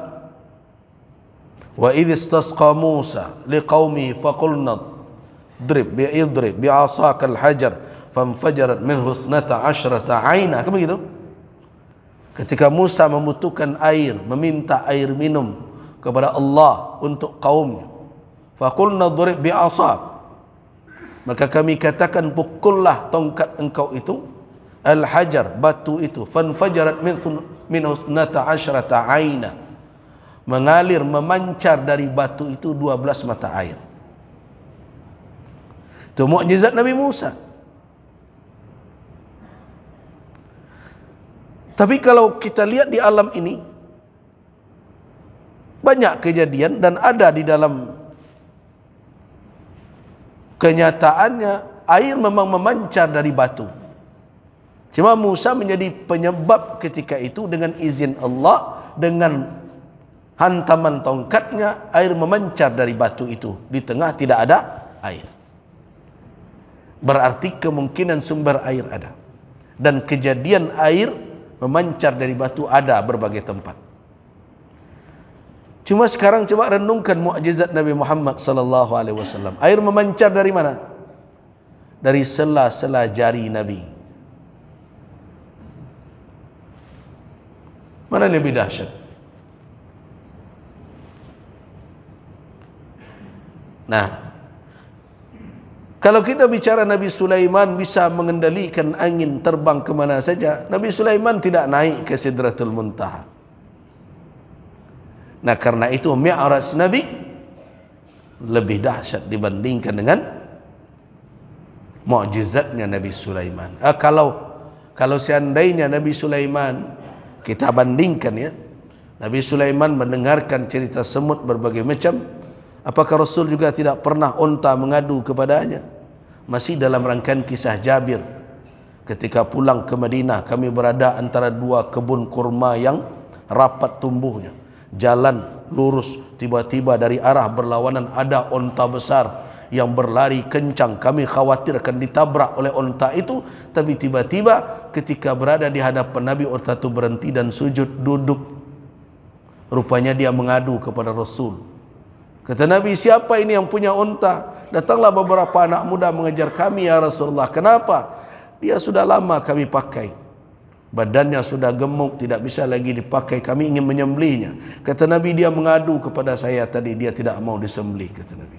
wa idh istasqa Musa liqaumihi faqulna idrib bi'asaka al-hajar fanfajarat minhu 12 'aina. Kan begitu? Ketika Musa membutuhkan air, meminta air minum kepada Allah untuk kaumnya, faqulna idrib bi'asak, maka kami katakan pukullah tongkat engkau itu, al-hajar, batu itu, fanfajarat minhu 12 'aina, mengalir, memancar dari batu itu 12 mata air. Itu mukjizat Nabi Musa. Tapi kalau kita lihat di alam ini, banyak kejadian dan ada di dalam kenyataannya air memang memancar dari batu. Cuma Musa menjadi penyebab ketika itu dengan izin Allah, dengan hantaman tongkatnya air memancar dari batu itu. Di tengah tidak ada air. Berarti kemungkinan sumber air ada. Dan kejadian air memancar dari batu ada berbagai tempat. Cuma sekarang coba renungkan mukjizat Nabi Muhammad sallallahu alaihi wasallam. Air memancar dari mana? Dari sela-sela jari Nabi. Mana yang lebih dahsyat? Nah, kalau kita bicara Nabi Sulaiman bisa mengendalikan angin terbang kemana saja, Nabi Sulaiman tidak naik ke Sidratul Muntaha. Nah, karena itu Mi'raj Nabi lebih dahsyat dibandingkan dengan mukjizatnya Nabi Sulaiman. Kalau seandainya Nabi Sulaiman kita bandingkan ya, Nabi Sulaiman mendengarkan cerita semut berbagai macam, apakah Rasul juga tidak pernah unta mengadu kepadanya? Masih dalam rangkaian kisah Jabir, ketika pulang ke Madinah, kami berada antara dua kebun kurma yang rapat tumbuhnya, jalan lurus, tiba-tiba dari arah berlawanan ada unta besar yang berlari kencang. Kami khawatir akan ditabrak oleh unta itu, tapi tiba-tiba ketika berada di hadapan Nabi, unta itu berhenti dan sujud, duduk. Rupanya dia mengadu kepada Rasul. Kata Nabi, siapa ini yang punya unta? Datanglah beberapa anak muda mengejar kami, ya Rasulullah. Kenapa? Dia sudah lama kami pakai, badannya sudah gemuk, tidak bisa lagi dipakai, kami ingin menyembelihnya. Kata Nabi, dia mengadu kepada saya tadi, dia tidak mau disembelih, kata Nabi.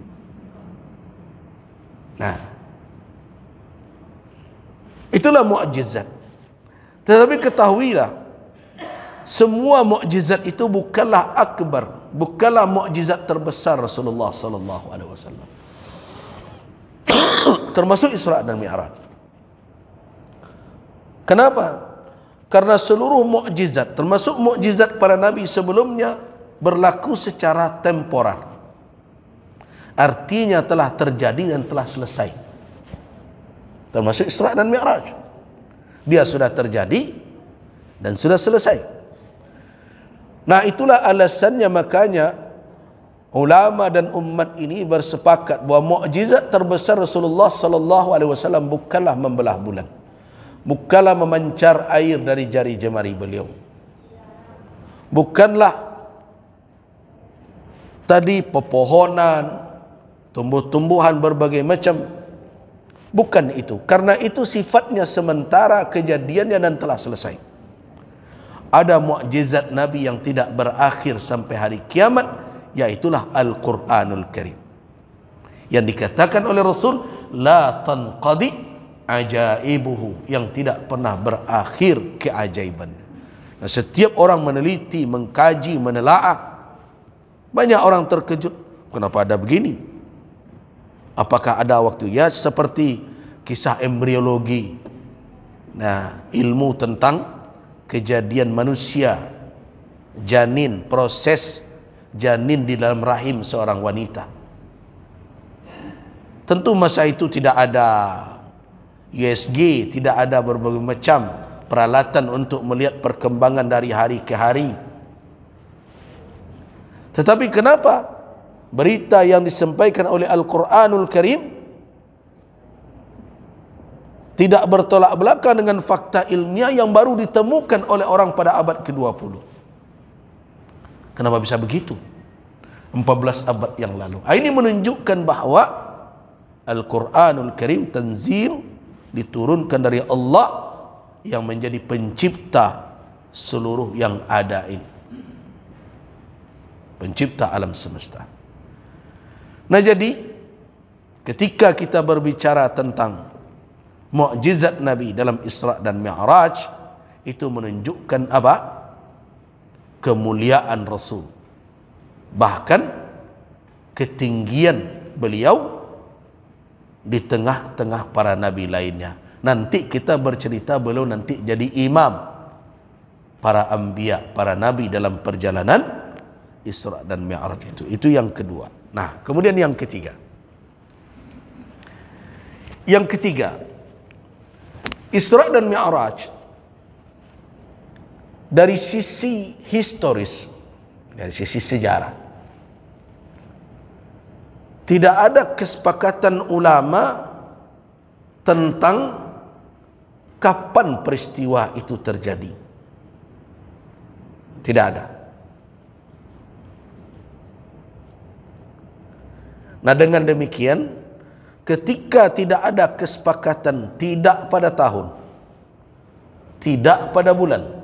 Nah, itulah mukjizat. Tetapi ketahuilah, semua mukjizat itu bukanlah akbar, bukanlah mukjizat terbesar Rasulullah sallallahu alaihi wasallam. Termasuk Isra dan Mi'raj. Kenapa? Karena seluruh mukjizat, termasuk mukjizat para nabi sebelumnya, berlaku secara temporer. Artinya telah terjadi dan telah selesai. Termasuk Isra dan Mi'raj. Dia sudah terjadi dan sudah selesai. Nah, itulah alasannya makanya ulama dan umat ini bersepakat bahawa mukjizat terbesar Rasulullah sallallahu alaihi wasallam bukanlah membelah bulan, bukanlah memancar air dari jari jemari beliau, bukanlah tadi pepohonan, tumbuh-tumbuhan berbagai macam, Bukan itu. Karena itu sifatnya sementara kejadiannya dan telah selesai. Ada mukjizat Nabi yang tidak berakhir sampai hari kiamat, yaitulah Al-Quranul Karim. Yang dikatakan oleh Rasul, la tanqadi ajaibuhu, yang tidak pernah berakhir keajaiban. Nah, setiap orang meneliti, mengkaji, menelaah, banyak orang terkejut. Kenapa ada begini? Apakah ada waktu? Ya, seperti kisah embriologi. Nah, ilmu tentang kejadian manusia, janin, proses janin di dalam rahim seorang wanita. Tentu masa itu tidak ada USG, tidak ada berbagai macam peralatan untuk melihat perkembangan dari hari ke hari. Tetapi kenapa berita yang disampaikan oleh Al-Quranul Karim tidak bertolak belakang dengan fakta ilmiah yang baru ditemukan oleh orang pada abad ke-20? Kenapa bisa begitu? 14 abad yang lalu. Ini menunjukkan bahawa Al-Quranul Karim tanzil, diturunkan dari Allah yang menjadi pencipta seluruh yang ada ini, pencipta alam semesta. Nah, jadi ketika kita berbicara tentang mukjizat Nabi dalam Isra dan Mi'raj, itu menunjukkan apa? Kemuliaan Rasul, bahkan ketinggian beliau di tengah-tengah para nabi lainnya. Nanti kita bercerita beliau nanti jadi imam para anbiya, para nabi dalam perjalanan Isra dan Mi'raj itu. Itu yang kedua. Nah, kemudian yang ketiga. Yang ketiga, Isra dan Mi'raj dari sisi historis, dari sisi sejarah, tidak ada kesepakatan ulama tentang kapan peristiwa itu terjadi. Tidak ada. Nah, dengan demikian, ketika tidak ada kesepakatan, tidak pada tahun, tidak pada bulan,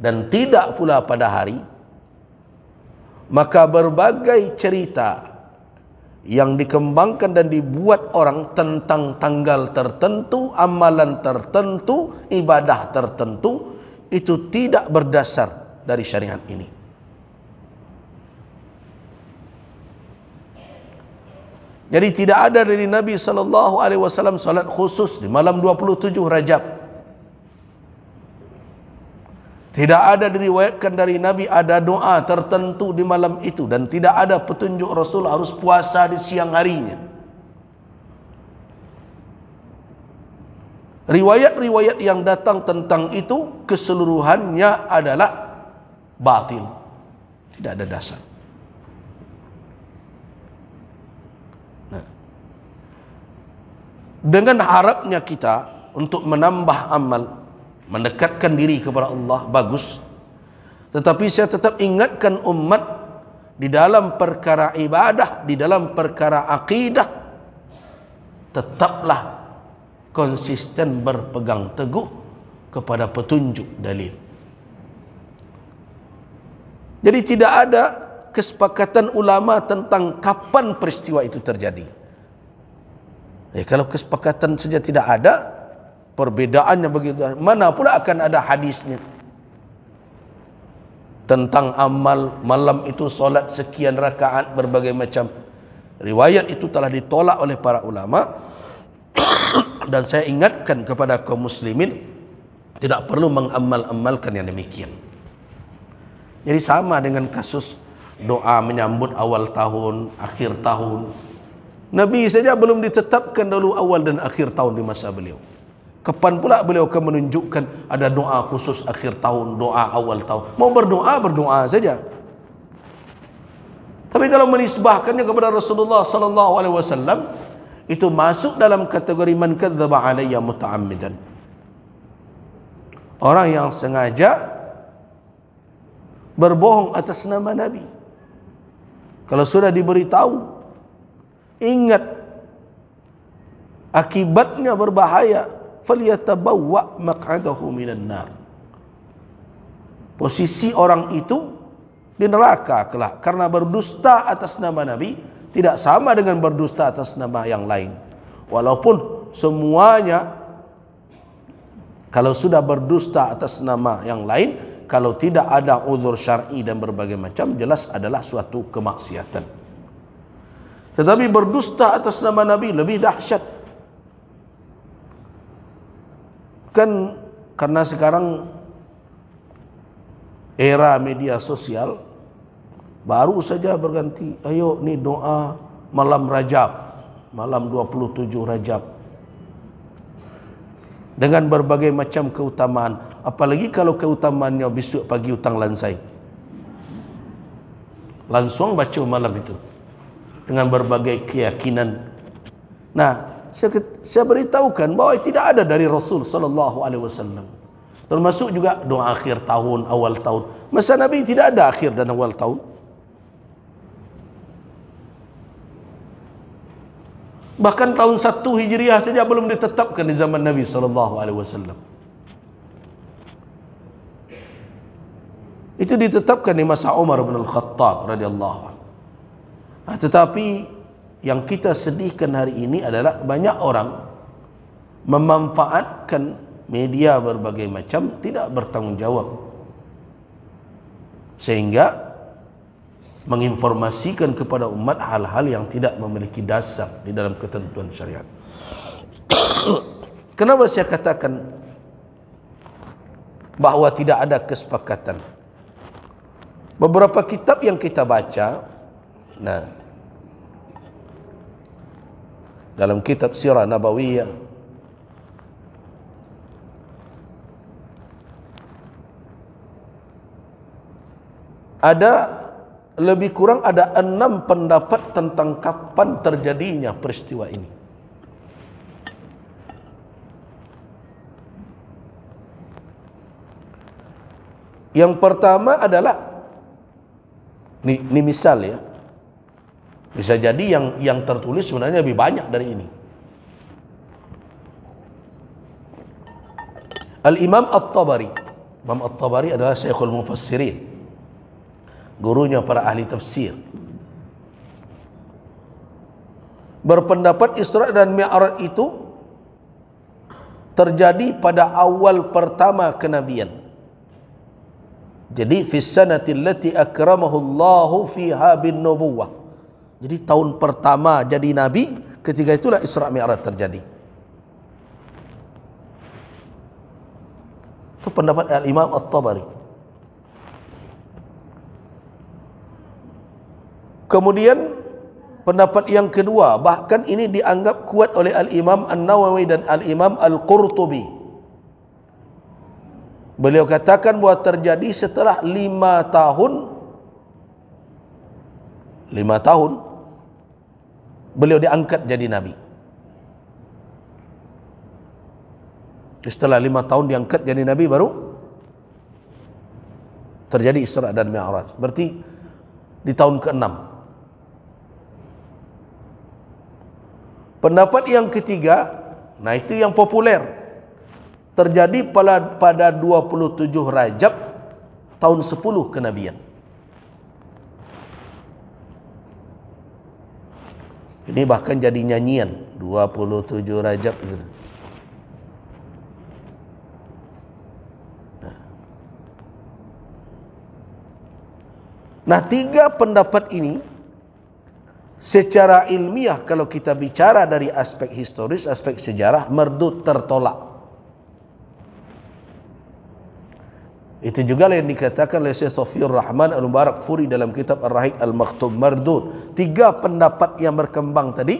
dan tidak pula pada hari, maka berbagai cerita yang dikembangkan dan dibuat orang tentang tanggal tertentu, amalan tertentu, ibadah tertentu, itu tidak berdasar dari syariat ini. Jadi tidak ada dari Nabi SAW salat khusus di malam 27 Rajab. Tidak ada diriwayatkan dari Nabi ada doa tertentu di malam itu, dan tidak ada petunjuk Rasul harus puasa di siang harinya. Riwayat-riwayat yang datang tentang itu keseluruhannya adalah batil, tidak ada dasar. Dengan harapnya kita untuk menambah amal, mendekatkan diri kepada Allah, bagus. Tetapi saya tetap ingatkan umat, di dalam perkara ibadah, di dalam perkara akidah, tetaplah konsisten berpegang teguh kepada petunjuk dalil. Jadi tidak ada kesepakatan ulama tentang kapan peristiwa itu terjadi. Kalau kesepakatan saja tidak ada, perbedaannya begitu, mana pula akan ada hadisnya tentang amal malam itu solat sekian rakaat, berbagai macam riwayat itu telah ditolak oleh para ulama. Dan saya ingatkan kepada kaum muslimin, tidak perlu mengamal-amalkan yang demikian. Jadi sama dengan kasus doa menyambut awal tahun, akhir tahun. Nabi saja belum ditetapkan dulu awal dan akhir tahun di masa beliau. Kapan pula beliau akan menunjukkan ada doa khusus akhir tahun, doa awal tahun? Mau berdoa, berdoa saja. Tapi kalau menisbahkannya kepada Rasulullah SAW, itu masuk dalam kategori man kadzdzaba alayya muta'ammidan. Orang yang sengaja berbohong atas nama Nabi. Kalau sudah diberitahu, ingat akibatnya berbahaya, falyatabawwa maq'adahu minan nar. Posisi orang itu di neraka kelak karena berdusta atas nama Nabi, tidak sama dengan berdusta atas nama yang lain. Walaupun semuanya, kalau sudah berdusta atas nama yang lain, kalau tidak ada uzur syar'i dan berbagai macam, jelas adalah suatu kemaksiatan. Tetapi berdusta atas nama Nabi lebih dahsyat. Kan karena sekarang era media sosial, baru saja berganti, ayo ni doa malam Rajab, malam 27 Rajab, dengan berbagai macam keutamaan. Apalagi kalau keutamaannya besok pagi hutang lansai, langsung baca malam itu dengan berbagai keyakinan. Nah, saya beritahukan bahawa tidak ada dari Rasul sallallahu alaihi wasallam. Termasuk juga doa akhir tahun, awal tahun. Masa Nabi tidak ada akhir dan awal tahun. Bahkan tahun 1 Hijriah saja belum ditetapkan di zaman Nabi sallallahu alaihi wasallam. Itu ditetapkan di masa Umar bin Al-Khattab radhiyallahu anhu. Tetapi yang kita sedihkan hari ini adalah banyak orang memanfaatkan media berbagai macam tidak bertanggungjawab, sehingga menginformasikan kepada umat hal-hal yang tidak memiliki dasar di dalam ketentuan syariat. Kenapa saya katakan bahawa tidak ada kesepakatan? Beberapa kitab yang kita baca, nah, dalam kitab Sirah Nabawiyah, ada lebih kurang ada 6 pendapat tentang kapan terjadinya peristiwa ini. Yang pertama adalah ini misal ya, bisa jadi yang tertulis sebenarnya lebih banyak dari ini. Al-Imam At-Tabari. Imam At-Tabari adalah Syekhul Mufassirin, gurunya para ahli tafsir. Berpendapat Isra dan Mi'raj itu terjadi pada awal pertama kenabian. Jadi fi sanatil lati akramahu Allahu fiha bin nubuwah. Jadi tahun pertama jadi nabi, ketika itulah Isra Mi'raj terjadi. Itu pendapat Al-Imam At-Tabari. Kemudian pendapat yang kedua, bahkan ini dianggap kuat oleh Al-Imam An-Nawawi dan Al-Imam Al-Qurtubi. Beliau katakan bahawa terjadi setelah 5 tahun. 5 tahun beliau diangkat jadi nabi. Setelah 5 tahun diangkat jadi nabi, baru terjadi Isra dan Mi'raj. Berarti di tahun ke-6. Pendapat yang ketiga, nah itu yang populer, terjadi pada 27 Rajab tahun 10 kenabian. Ini bahkan jadi nyanyian 27 Rajab. Nah, 3 pendapat ini secara ilmiah, kalau kita bicara dari aspek historis, aspek sejarah, merdud, tertolak. Itu juga yang dikatakan oleh Syekh Safiur Rahman Al-Mubarakfuri dalam kitab Ar-Rahiq Al-Maktum, mardud. 3 pendapat yang berkembang tadi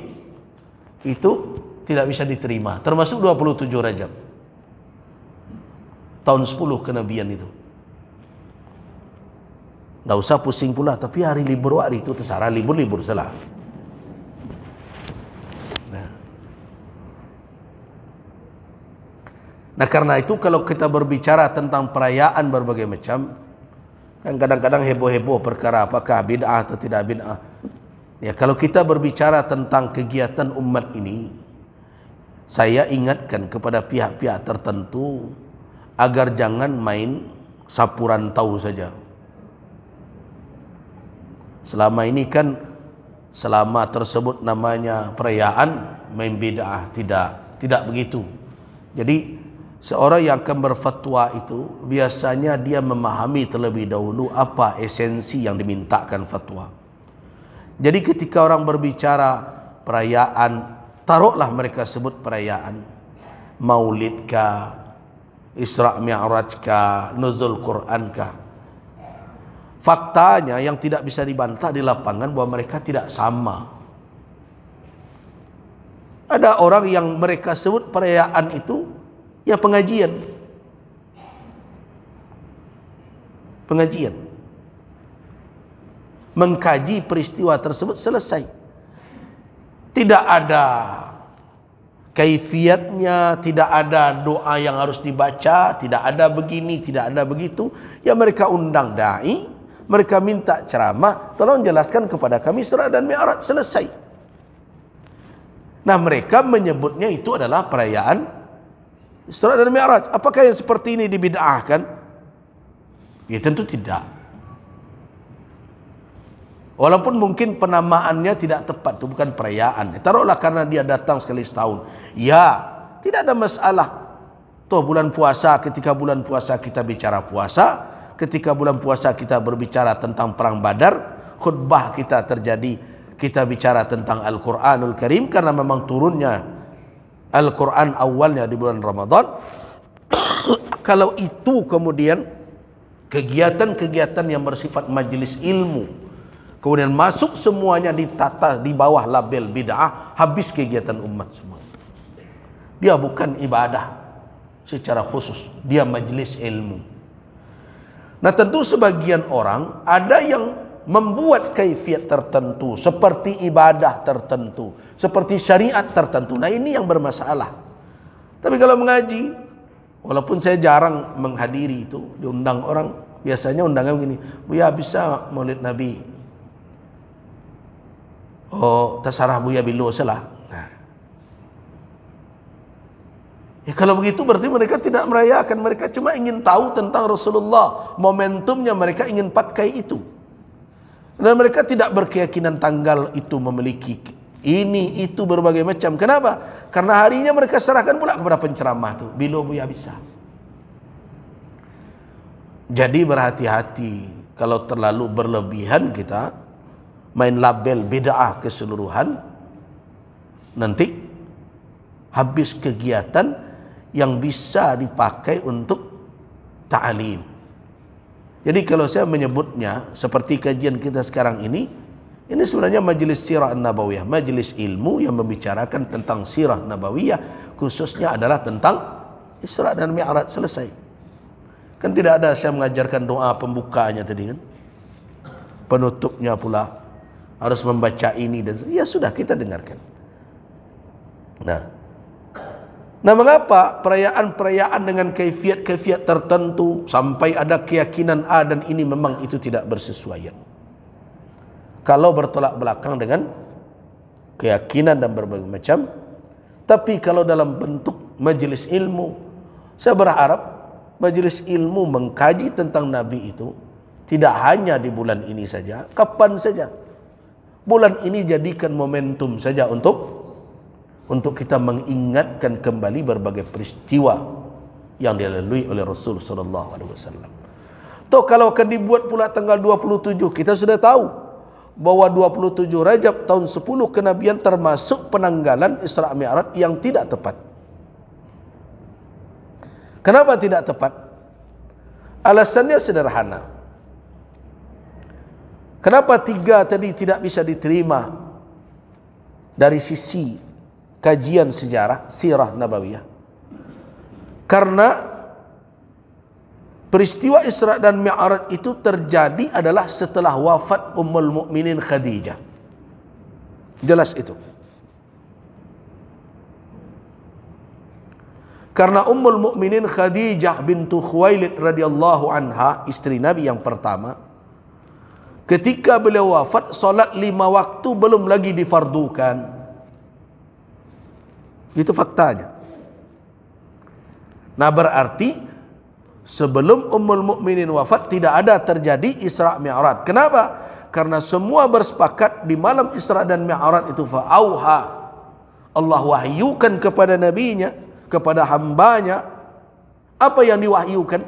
itu tidak bisa diterima, termasuk 27 Rajab tahun 10 kenabian itu. Tidak usah pusing pula, tapi hari libur hari itu terserah, libur salah. Nah, karena itu kalau kita berbicara tentang perayaan berbagai macam, kan kadang-kadang heboh-heboh perkara apakah bid'ah atau tidak bid'ah. Ya, kalau kita berbicara tentang kegiatan umat ini, saya ingatkan kepada pihak-pihak tertentu agar jangan main sapu rantau saja. Selama ini kan, selama tersebut namanya perayaan, main bid'ah, tidak begitu. Jadi seorang yang akan berfatwa itu biasanya dia memahami terlebih dahulu apa esensi yang dimintakan fatwa. Jadi ketika orang berbicara perayaan, taruhlah mereka sebut perayaan Maulid kah, Isra Mi'raj kah, Nuzul Quran kah. Faktanya yang tidak bisa dibantah di lapangan bahwa mereka tidak sama. Ada orang yang mereka sebut perayaan itu ya pengajian. Pengajian. Mengkaji peristiwa tersebut selesai. Tidak ada kaifiatnya, tidak ada doa yang harus dibaca, tidak ada begini, tidak ada begitu. Ya mereka undang dai, mereka minta ceramah, tolong jelaskan kepada kami Isra dan Mi'raj, selesai. Nah mereka menyebutnya itu adalah perayaan Isra dan Mi'raj. Apakah yang seperti ini dibid'ahkan? Ya tentu tidak. Walaupun mungkin penamaannya tidak tepat, itu bukan perayaan. Taruhlah karena dia datang sekali setahun. Ya, tidak ada masalah. Toh bulan puasa, ketika bulan puasa kita bicara puasa, ketika bulan puasa kita berbicara tentang perang Badar, khutbah kita terjadi, kita bicara tentang Al-Quranul Karim karena memang turunnya Al-Quran awalnya di bulan Ramadan. Kalau itu kemudian kegiatan-kegiatan yang bersifat majelis ilmu, kemudian masuk semuanya ditata di bawah label bid'ah, habis kegiatan umat semua. Dia bukan ibadah secara khusus, dia majelis ilmu. Nah tentu sebagian orang ada yang membuat kaifiat tertentu, seperti ibadah tertentu, seperti syariat tertentu. Nah ini yang bermasalah. Tapi kalau mengaji, walaupun saya jarang menghadiri itu, diundang orang, biasanya undangan begini, Buya bisa maulid Nabi? Oh, terserah Buya Bilo salah. Nah. Ya kalau begitu berarti mereka tidak merayakan, mereka cuma ingin tahu tentang Rasulullah. Momentumnya mereka ingin pakai itu. Dan mereka tidak berkeyakinan tanggal itu memiliki ini, itu, berbagai macam. Kenapa? Karena harinya mereka serahkan pula kepada penceramah itu. Bilo Buya bisa. Jadi berhati-hati. Kalau terlalu berlebihan kita main label bid'ah keseluruhan, nanti habis kegiatan yang bisa dipakai untuk ta'lim. Jadi kalau saya menyebutnya seperti kajian kita sekarang ini sebenarnya majelis sirah nabawiyah, majelis ilmu yang membicarakan tentang sirah nabawiyah, khususnya adalah tentang Isra dan Mi'raj, selesai. Kan tidak ada saya mengajarkan doa pembukanya tadi kan, penutupnya pula harus membaca ini dan ya sudah kita dengarkan. Nah mengapa perayaan-perayaan dengan kaifiat-kaifiat tertentu sampai ada keyakinan A dan ini memang itu tidak bersesuaian? Kalau bertolak belakang dengan keyakinan dan berbagai macam. Tapi kalau dalam bentuk majelis ilmu, saya berharap majelis ilmu mengkaji tentang Nabi itu tidak hanya di bulan ini saja, kapan saja. Bulan ini jadikan momentum saja untuk kita mengingatkan kembali berbagai peristiwa yang dilalui oleh Rasul sallallahu alaihi wasallam. Toh kalau akan dibuat pula tanggal 27, kita sudah tahu bahwa 27 Rajab tahun 10 kenabian termasuk penanggalan Isra Mi'raj yang tidak tepat. Kenapa tidak tepat? Alasannya sederhana. Kenapa 3 tadi tidak bisa diterima dari sisi kajian sejarah sirah nabawiyah? Karena peristiwa Isra dan Mi'raj itu terjadi adalah setelah wafat Ummul Mukminin Khadijah. Jelas itu. Karena Ummul Mukminin Khadijah bintu Khuwailid radhiyallahu anha, istri Nabi yang pertama, ketika beliau wafat, solat 5 waktu belum lagi difardukan. Itu faktanya. Nah, berarti sebelum Ummul Mukminin wafat tidak ada terjadi Isra Mi'raj. Kenapa? Karena semua bersepakat di malam Isra dan Mi'raj itu fa'auha, Allah wahyukan kepada nabinya, kepada hambanya. Apa yang diwahyukan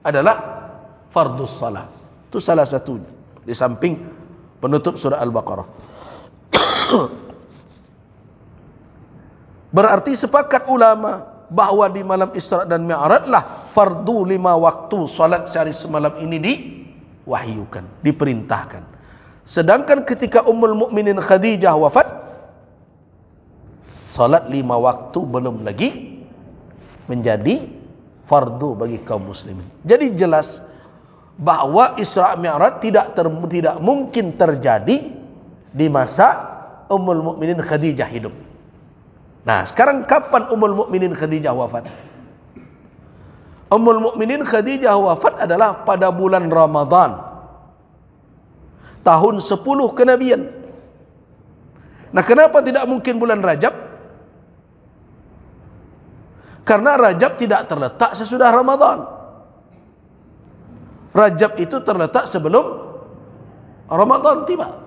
adalah fardus salat. Itu salah satunya di samping penutup surah Al-Baqarah. Berarti sepakat ulama bahwa di malam Isra dan Mi'raj lah fardu 5 waktu salat sehari semalam ini diwahyukan, diperintahkan. Sedangkan ketika Ummul Mukminin Khadijah wafat, salat 5 waktu belum lagi menjadi fardu bagi kaum muslimin. Jadi jelas bahwa Isra Mi'raj tidak mungkin terjadi di masa Ummul Mukminin Khadijah hidup. Nah, sekarang kapan Ummul Mukminin Khadijah wafat? Ummul Mukminin Khadijah wafat adalah pada bulan Ramadan tahun 10 kenabian. Nah, kenapa tidak mungkin bulan Rajab? Karena Rajab tidak terletak sesudah Ramadan. Rajab itu terletak sebelum Ramadan tiba.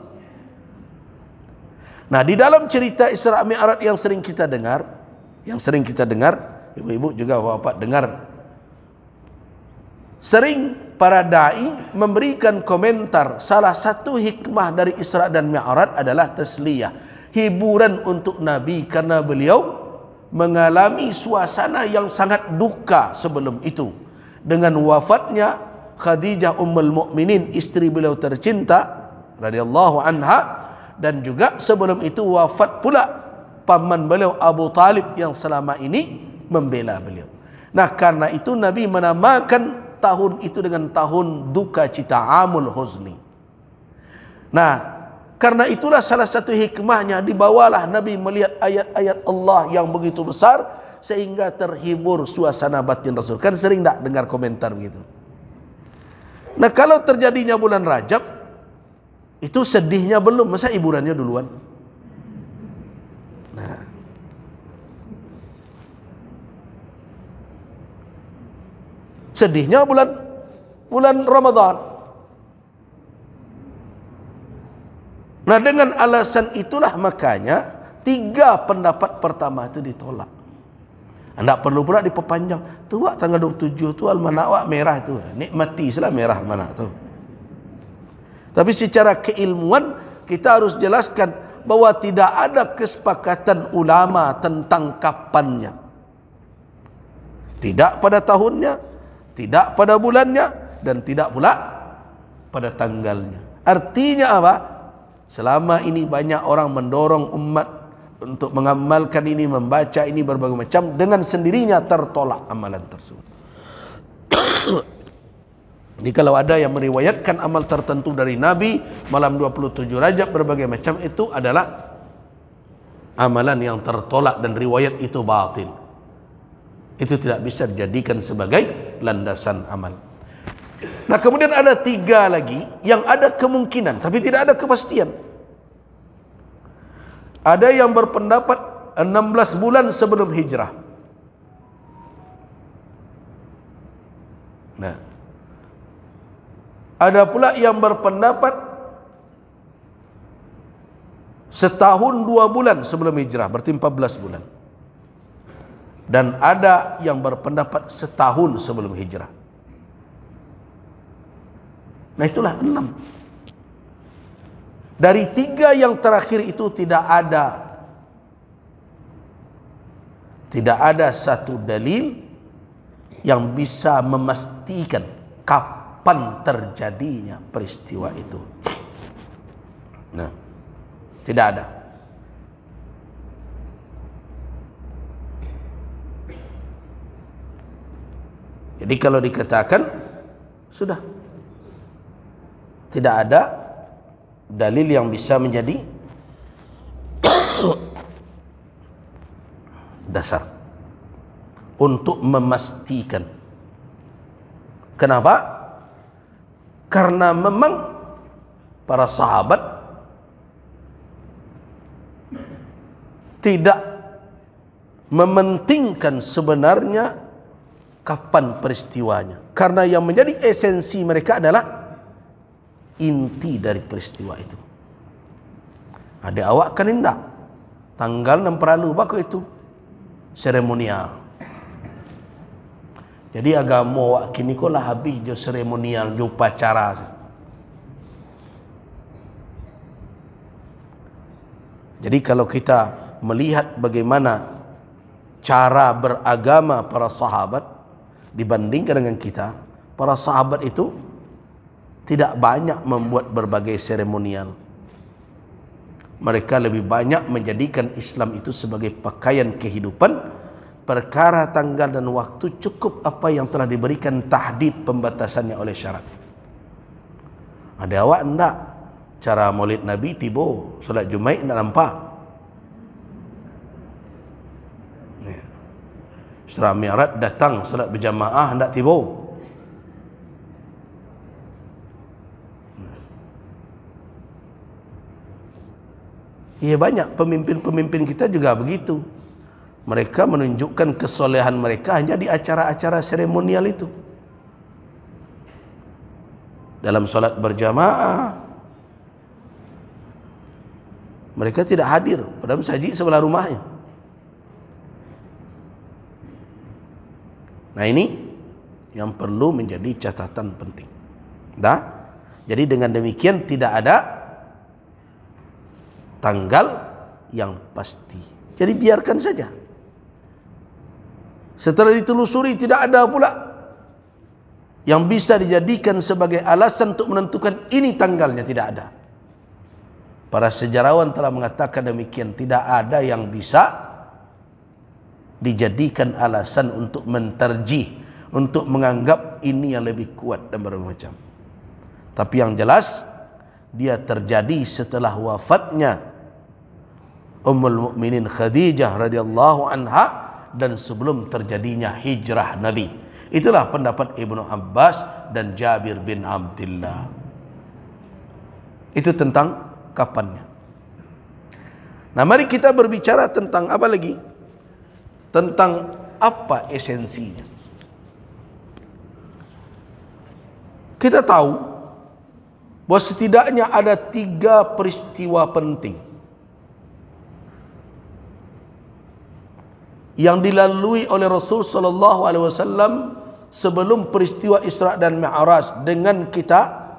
Nah, di dalam cerita Isra Mi'raj yang sering kita dengar, ibu-ibu juga bapak dengar, sering para dai memberikan komentar salah satu hikmah dari Isra dan Mi'raj adalah tasliyah, hiburan untuk Nabi karena beliau mengalami suasana yang sangat duka sebelum itu dengan wafatnya Khadijah Ummul Mukminin, istri beliau tercinta radhiyallahu anha. Dan juga sebelum itu wafat pula paman beliau Abu Talib yang selama ini membela beliau. Nah, karena itu Nabi menamakan tahun itu dengan tahun duka cita, Amul Huzni. Nah, karena itulah salah satu hikmahnya dibawalah Nabi melihat ayat-ayat Allah yang begitu besar sehingga terhibur suasana batin Rasul. Kan sering tak dengar komentar begitu. Nah, kalau terjadinya bulan Rajab, itu sedihnya belum, masa hiburannya duluan? Nah, sedihnya bulan Ramadan. Nah, dengan alasan itulah makanya 3 pendapat pertama itu ditolak. Tidak perlu pula diperpanjang. Tu tanggal 27 tu almanak wak merah tu. Nikmati salah merah mana tu. Tapi secara keilmuan kita harus jelaskan bahwa tidak ada kesepakatan ulama tentang kapannya. Tidak pada tahunnya, tidak pada bulannya, dan tidak pula pada tanggalnya. Artinya apa? Selama ini banyak orang mendorong umat untuk mengamalkan ini, membaca ini berbagai macam, dengan sendirinya tertolak amalan tersebut. Jadi kalau ada yang meriwayatkan amal tertentu dari Nabi malam 27 Rajab berbagai macam, itu adalah amalan yang tertolak dan riwayat itu batil. Itu tidak bisa dijadikan sebagai landasan amal. Nah, kemudian ada 3 lagi yang ada kemungkinan tapi tidak ada kepastian. Ada yang berpendapat 16 bulan sebelum hijrah. Nah, ada pula yang berpendapat setahun 2 bulan sebelum hijrah, berarti 14 bulan. Dan ada yang berpendapat setahun sebelum hijrah. Nah, itulah 6. Dari 3 yang terakhir itu tidak ada satu dalil yang bisa memastikan kapan terjadinya peristiwa itu. Nah, tidak ada. Jadi kalau dikatakan sudah tidak ada dalil yang bisa menjadi dasar untuk memastikan. Kenapa? Karena memang para sahabat tidak mementingkan sebenarnya kapan peristiwanya, karena yang menjadi esensi mereka adalah inti dari peristiwa itu. Ada awak kan indah tanggal 6 Peralu baku itu seremonial. Jadi agama awak kini kok lah habis jo seremonial jo upacara. Jadi kalau kita melihat bagaimana cara beragama para sahabat dibandingkan dengan kita, para sahabat itu tidak banyak membuat berbagai seremonial. Mereka lebih banyak menjadikan Islam itu sebagai pakaian kehidupan. Perkara tanggal dan waktu cukup apa yang telah diberikan tahdid pembatasannya oleh syarat. Ada awak enggak cara maulid Nabi tiba solat Jumaat nak nampak. Isra Mi'raj datang solat berjamaah hendak tiba. Ya, banyak pemimpin-pemimpin kita juga begitu. Mereka menunjukkan kesolehan mereka hanya di acara-acara seremonial itu. Dalam solat berjamaah mereka tidak hadir pada masjid sebelah rumahnya. Nah, ini yang perlu menjadi catatan penting. Dah? Jadi dengan demikian tidak ada tanggal yang pasti. Jadi biarkan saja. Setelah ditelusuri tidak ada pula yang bisa dijadikan sebagai alasan untuk menentukan ini tanggalnya, tidak ada. Para sejarawan telah mengatakan demikian, tidak ada yang bisa dijadikan alasan untuk menterjih, untuk menganggap ini yang lebih kuat dan berbagai macam. Tapi yang jelas dia terjadi setelah wafatnya Ummul Mukminin Khadijah radhiyallahu anha dan sebelum terjadinya hijrah Nabi. Itulah pendapat Ibnu Abbas dan Jabir bin Abdullah. Itu tentang kapannya. Nah, mari kita berbicara tentang apa lagi? Tentang apa esensinya. Kita tahu bahwa setidaknya ada 3 peristiwa penting yang dilalui oleh Rasul sallallahu alaihi wasallam sebelum peristiwa Isra dan Mi'raj, dengan kita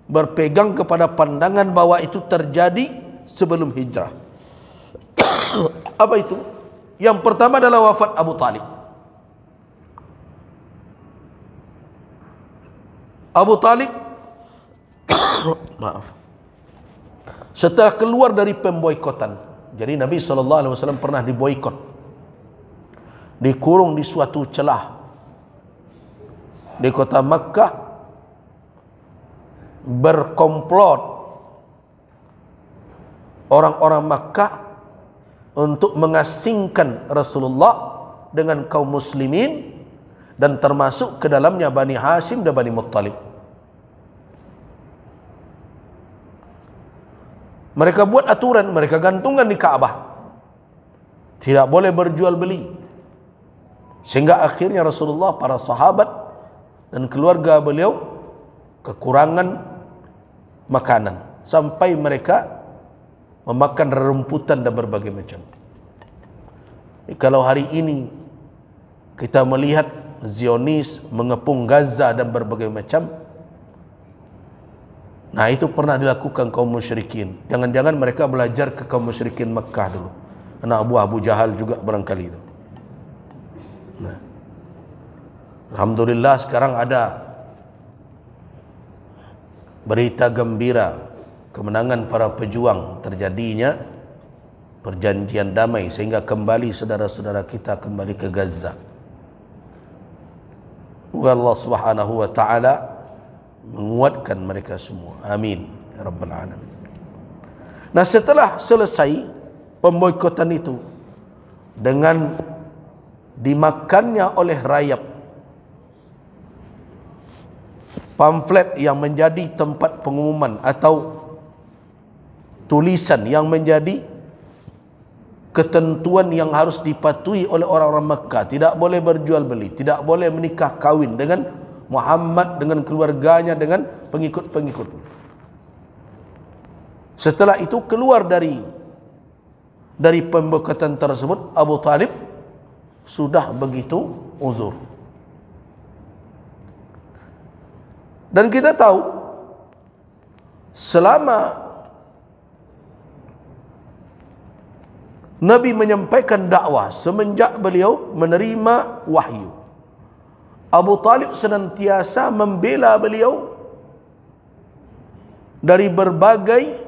berpegang kepada pandangan bahwa itu terjadi sebelum hijrah. Apa itu? Yang pertama adalah wafat Abu Talib. Abu Talib maaf, setelah keluar dari pemboikotan. Jadi Nabi SAW pernah diboikot, dikurung di suatu celah di kota Makkah, berkomplot orang-orang Makkah untuk mengasingkan Rasulullah dengan kaum muslimin, dan termasuk ke dalamnya Bani Hashim dan Bani Muttalib. Mereka buat aturan, mereka gantungkan di Ka'bah, tidak boleh berjual beli. Sehingga akhirnya Rasulullah, para sahabat dan keluarga beliau kekurangan makanan, sampai mereka memakan rerumputan dan berbagai macam. Kalau hari ini kita melihat Zionis mengepung Gaza dan berbagai macam, nah itu pernah dilakukan kaum musyrikin. Jangan-jangan mereka belajar ke kaum musyrikin Mekah dulu, anak buah Abu Jahal juga barangkali itu. Nah, alhamdulillah sekarang ada berita gembira kemenangan para pejuang, terjadinya perjanjian damai sehingga kembali saudara-saudara kita kembali ke Gaza. Semoga Allah Subhanahu wa taala menguatkan mereka semua. Amin ya rabbal alamin. Nah, setelah selesai pemboikotan itu dengan dimakannya oleh rayap pamflet yang menjadi tempat pengumuman atau tulisan yang menjadi ketentuan yang harus dipatuhi oleh orang-orang Mekah. Tidak boleh berjual beli, tidak boleh menikah kawin dengan Muhammad, dengan keluarganya, dengan pengikut-pengikut. Setelah itu keluar dari pembekatan tersebut, Abu Talib sudah begitu uzur. Dan kita tahu selama Nabi menyampaikan dakwah, semenjak beliau menerima wahyu, Abu Talib senantiasa membela beliau dari berbagai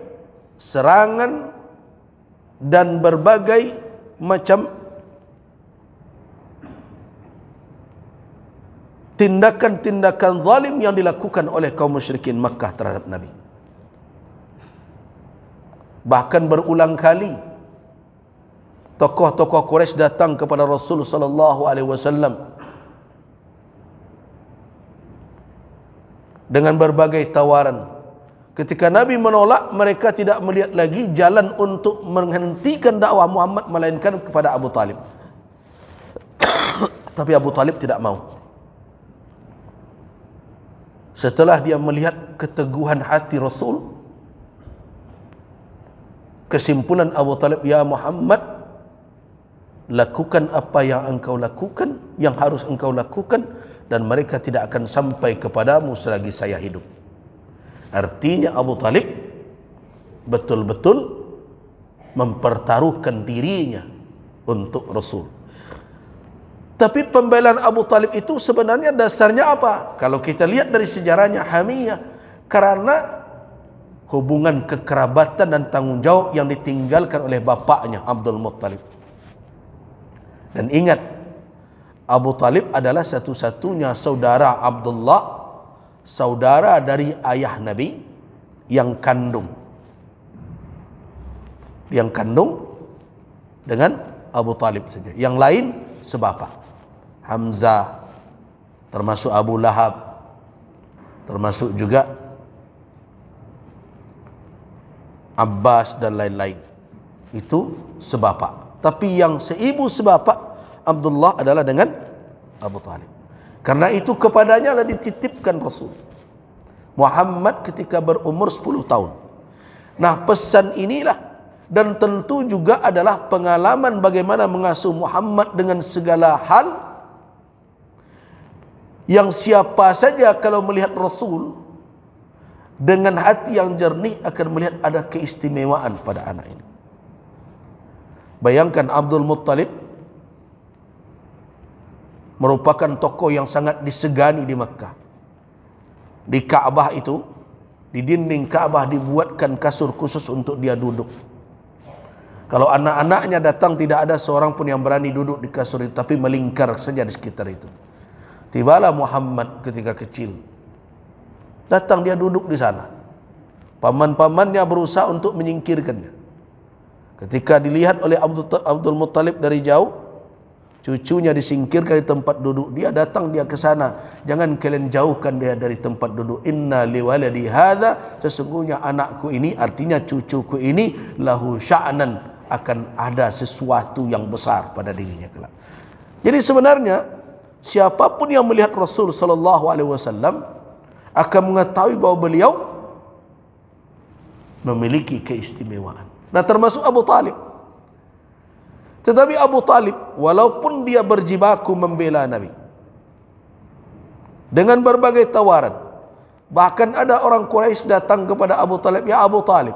serangan dan berbagai macam tindakan-tindakan zalim yang dilakukan oleh kaum musyrikin Makkah terhadap Nabi. Bahkan berulang kali tokoh-tokoh Quraisy datang kepada Rasul sallallahu alaihi wasallam dengan berbagai tawaran. Ketika Nabi menolak, mereka tidak melihat lagi jalan untuk menghentikan dakwah Muhammad melainkan kepada Abu Talib. Tapi Abu Talib tidak mau. Setelah dia melihat keteguhan hati Rasul, kesimpulan Abu Talib, ya Muhammad, lakukan apa yang engkau lakukan, yang harus engkau lakukan, dan mereka tidak akan sampai kepadamu selagi saya hidup. Artinya Abu Talib betul-betul mempertaruhkan dirinya untuk Rasul. Tapi pembelaan Abu Talib itu sebenarnya dasarnya apa? Kalau kita lihat dari sejarahnya, hamiyah, karena hubungan kekerabatan dan tanggung jawab yang ditinggalkan oleh bapaknya Abdul Muttalib. Dan ingat, Abu Talib adalah satu-satunya saudara Abdullah, saudara dari ayah Nabi yang kandung. Yang kandung dengan Abu Talib saja. Yang lain sebapa. Hamzah, termasuk Abu Lahab, termasuk juga Abbas dan lain-lain. Itu sebapa. Tapi yang seibu sebapa Abdullah adalah dengan Abu Talib. Karena itu kepadanya lah dititipkan Rasul Muhammad ketika berumur 10 tahun. Nah, pesan inilah, dan tentu juga adalah pengalaman bagaimana mengasuh Muhammad dengan segala hal, yang siapa saja kalau melihat Rasul dengan hati yang jernih akan melihat ada keistimewaan pada anak ini. Bayangkan Abdul Muttalib merupakan tokoh yang sangat disegani di Makkah. Di Ka'bah itu, di dinding Ka'bah dibuatkan kasur khusus untuk dia duduk. Kalau anak-anaknya datang, tidak ada seorang pun yang berani duduk di kasur itu, tapi melingkar saja di sekitar itu. Tibalah Muhammad ketika kecil, datang dia duduk di sana. Paman-pamannya berusaha untuk menyingkirkannya. Ketika dilihat oleh Abdul Muttalib dari jauh, cucunya disingkirkan di tempat duduk, dia datang, dia ke sana. Jangan kalian jauhkan dia dari tempat duduk. Inna liwaladi hadza, sesungguhnya anakku ini, artinya cucuku ini, lahu sya'nan, akan ada sesuatu yang besar pada dirinya kelak. Jadi sebenarnya siapapun yang melihat Rasul sallallahu alaihi wasallam akan mengetahui bahwa beliau memiliki keistimewaan. Nah, termasuk Abu Talib. Tetapi Abu Talib, walaupun dia berjibaku membela Nabi dengan berbagai tawaran, bahkan ada orang Quraisy datang kepada Abu Talib, ya Abu Talib,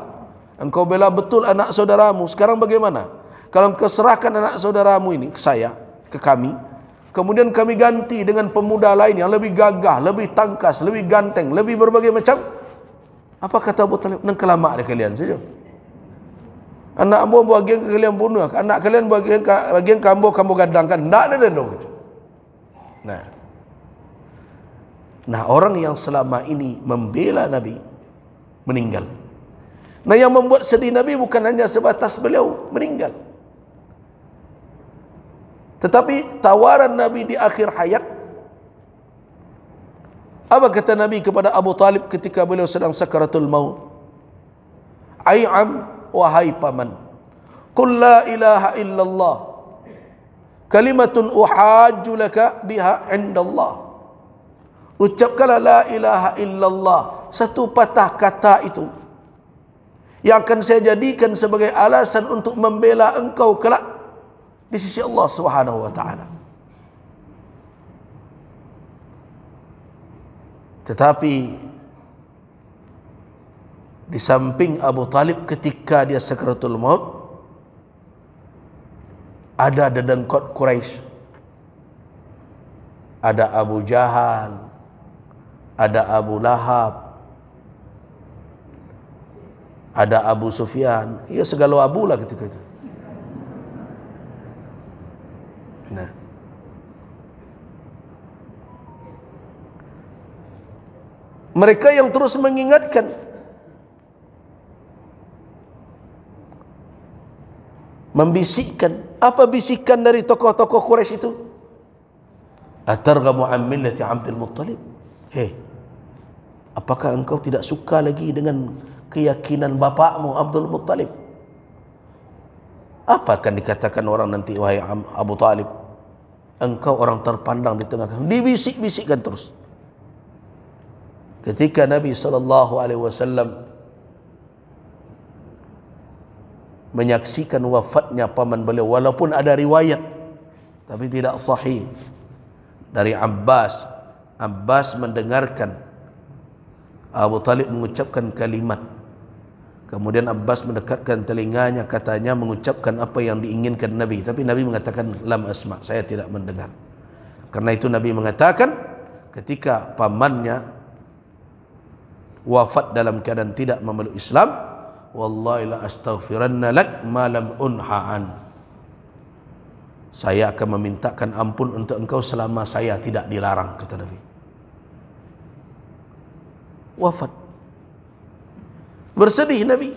engkau bela betul anak saudaramu, sekarang bagaimana kalau engkau serahkan anak saudaramu ini ke saya, ke kami, kemudian kami ganti dengan pemuda lain yang lebih gagah, lebih tangkas, lebih ganteng, lebih berbagai macam. Apa kata Abu Talib? Nang kelamak dia kalian saja. Anak ambo bagian kalian bunuh, anak kalian bagian kamu gadangkan. Tak ada dong. Nah, orang yang selama ini membela Nabi meninggal. Nah, yang membuat sedih Nabi bukan hanya sebatas beliau meninggal, tetapi tawaran Nabi di akhir hayat. Apa kata Nabi kepada Abu Talib ketika beliau sedang sakaratul maut? Ai'am, wahai paman, Qul la ilaha illallah kalimatun uhajju laka biha indallah. Ucapkanlah la ilaha illallah, satu patah kata itu yang akan saya jadikan sebagai alasan untuk membela engkau kelak di sisi Allah Subhanahu wa taala. Tetapi di samping Abu Talib ketika dia sakaratul maut, ada dedengkot Quraisy, ada Abu Jahal, ada Abu Lahab, ada Abu Sufyan, ya segala Abu lah ketika itu. Nah, mereka yang terus mengingatkan, membisikkan. Apa bisikan dari tokoh-tokoh Quraisy itu? Atarghabu an millati Abdul Muttalib. Hei, apakah engkau tidak suka lagi dengan keyakinan bapakmu Abdul Muttalib? Apa akan dikatakan orang nanti, wahai Abu Talib? Engkau orang terpandang di tengah kami. Dibisik-bisikkan terus. Ketika Nabi SAW menyaksikan wafatnya paman beliau, walaupun ada riwayat tapi tidak sahih dari Abbas mendengarkan Abu Talib mengucapkan kalimat, kemudian Abbas mendekatkan telinganya, katanya mengucapkan apa yang diinginkan Nabi, tapi Nabi mengatakan lam asma', saya tidak mendengar. Karena itu Nabi mengatakan ketika pamannya wafat dalam keadaan tidak memeluk Islam, wallahi la astaghfiranna lak ma lam unha'an. Saya akan memintakan ampun untuk engkau selama saya tidak dilarang, kata Nabi. Wafat. Bersedih Nabi.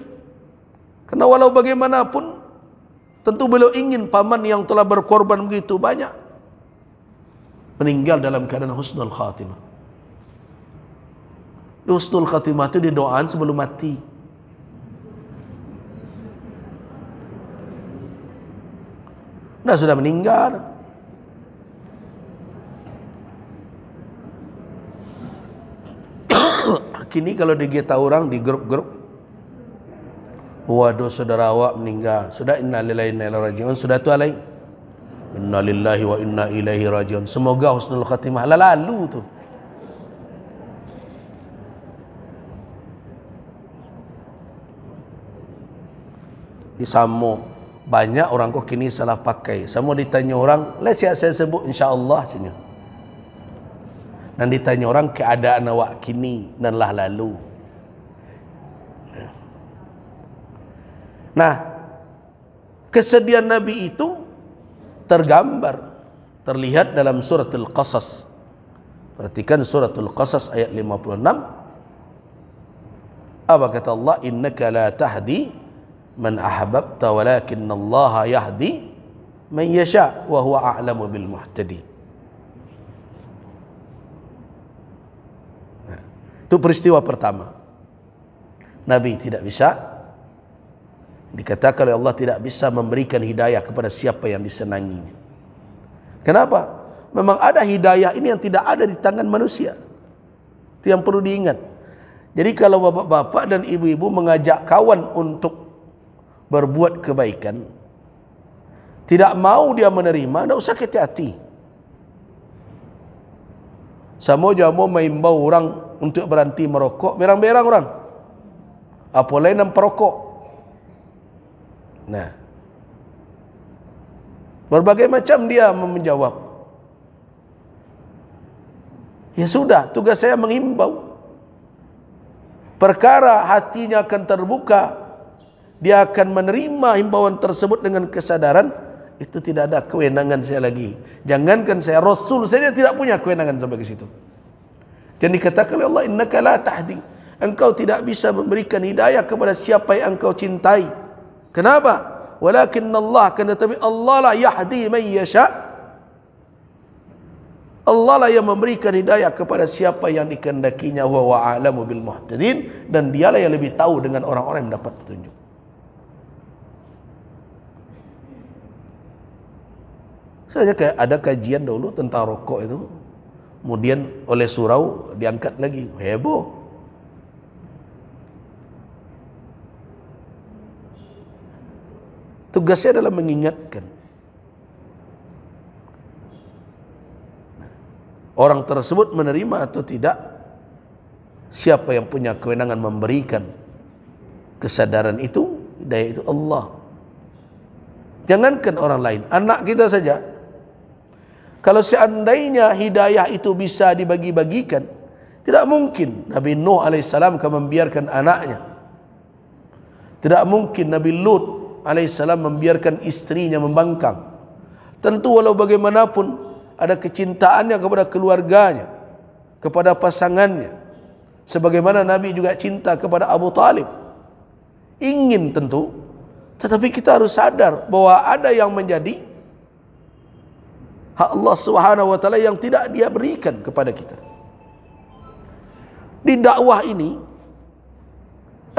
Karena walau bagaimanapun tentu beliau ingin paman yang telah berkorban begitu banyak meninggal dalam keadaan husnul khatimah. Husnul khatimah itu didoakan sebelum mati. Dah sudah meninggal. Kini kalau digita orang di grup-grup, waduh saudara awak meninggal, sudah innalillahi wa inna ilaihi rajiun, sudah tu alai innalillahi wa inna ilaihi rajiun, semoga husnul khatimah. Lalu tu disambung. Banyak orang kok kini salah pakai. Semua ditanya orang, lah siap saya sebut insya-Allah saja. Dan ditanya orang keadaan awak kini dan lah lalu. Nah, kesedihan Nabi itu tergambar, terlihat dalam suratul Qasas. Perhatikan suratul Qasas ayat 56. Apa kata Allah? Innaka la tahdi man ahbabta walakinallaha yahdi man yasha wa huwa a'lamu bil muhtadin. Nah, itu peristiwa pertama. Nabi tidak bisa, dikatakan oleh Allah tidak bisa memberikan hidayah kepada siapa yang disenanginya. Kenapa? Memang ada hidayah ini yang tidak ada di tangan manusia. Itu yang perlu diingat. Jadi kalau bapak-bapak dan ibu-ibu mengajak kawan untuk berbuat kebaikan, tidak mau dia menerima, tidak usah kecil hati. Sama jamu mengimbau orang untuk berhenti merokok, berang-berang orang. Apa lain yang perokok. Nah, berbagai macam dia menjawab. Ya sudah, tugas saya mengimbau. Perkara hatinya akan terbuka, dia akan menerima himbauan tersebut dengan kesadaran, itu tidak ada kewenangan saya lagi. Jangankan saya, Rasul saja tidak punya kewenangan sampai ke situ. Dan dikatakan oleh Allah, innaka la tahdi, engkau tidak bisa memberikan hidayah kepada siapa yang engkau cintai. Kenapa? Walakinna Allah, akan tetapi Allah lah yahdi man yasha. Allah lah yang memberikan hidayah kepada siapa yang dikehendakinya, wa a'lamu bil muhtadin, dan dialah yang lebih tahu dengan orang-orang yang mendapat petunjuk. Misalnya kayak ada kajian dulu tentang rokok itu, kemudian oleh surau diangkat lagi, heboh. Tugasnya adalah mengingatkan. Orang tersebut menerima atau tidak, siapa yang punya kewenangan memberikan kesadaran itu, hidayah itu Allah. Jangankan orang lain, anak kita saja. Kalau seandainya hidayah itu bisa dibagi-bagikan, tidak mungkin Nabi Nuh alaihissalam akan membiarkan anaknya. Tidak mungkin Nabi Lut alaihissalam membiarkan istrinya membangkang. Tentu walau bagaimanapun ada kecintaannya kepada keluarganya, kepada pasangannya. Sebagaimana Nabi juga cinta kepada Abu Talib. Ingin tentu, tetapi kita harus sadar bahwa ada yang menjadi hak Allah Subhanahu wa taala yang tidak Dia berikan kepada kita. Di dakwah ini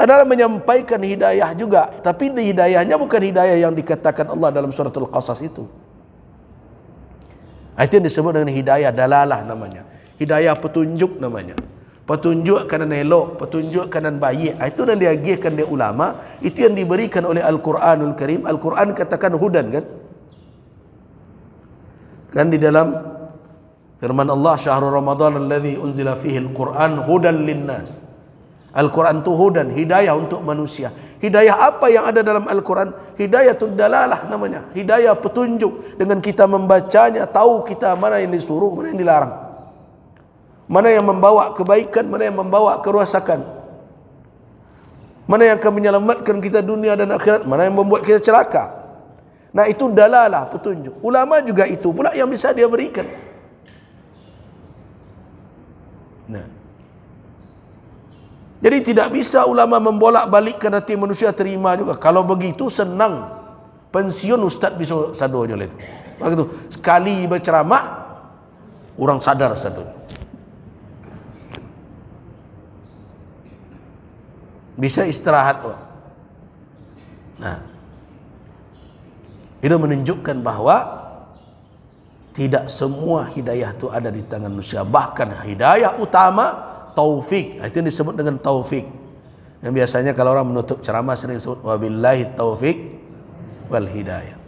adalah menyampaikan hidayah juga, tapi hidayahnya bukan hidayah yang dikatakan Allah dalam surat Al-Qasas itu. Itu yang disebut dengan hidayah dalalah namanya. Hidayah petunjuk namanya. Petunjuk kanan elok, petunjuk kanan baik. Itu yang diagihkan oleh ulama, itu yang diberikan oleh Al-Quranul Karim. Al-Quran katakan hudan kan? Kan di dalam firman Allah, syahrul Ramadan alladzi unzila fihi al-Quran hudan linnas. Al-Quran itu hudan, hidayah untuk manusia. Hidayah apa yang ada dalam Al-Quran? Hidayatul dalalah namanya. Hidayah petunjuk. Dengan kita membacanya, tahu kita mana yang disuruh, mana yang dilarang. Mana yang membawa kebaikan, mana yang membawa kerusakan. Mana yang akan menyelamatkan kita dunia dan akhirat, mana yang membuat kita celaka. Nah itu dalalah, petunjuk. Ulama juga itu pula yang bisa dia berikan. Nah, jadi tidak bisa ulama membolak-balikkan hati manusia terima juga. Kalau begitu senang pensiun ustaz bisa sadonya itu. Begitu sekali berceramah orang sadar sadonya. Bisa istirahat. Nah, itu menunjukkan bahwa tidak semua hidayah itu ada di tangan manusia. Bahkan hidayah utama taufik, itu yang disebut dengan taufik. Yang biasanya kalau orang menutup ceramah sering disebut wabillahi taufik wal hidayah.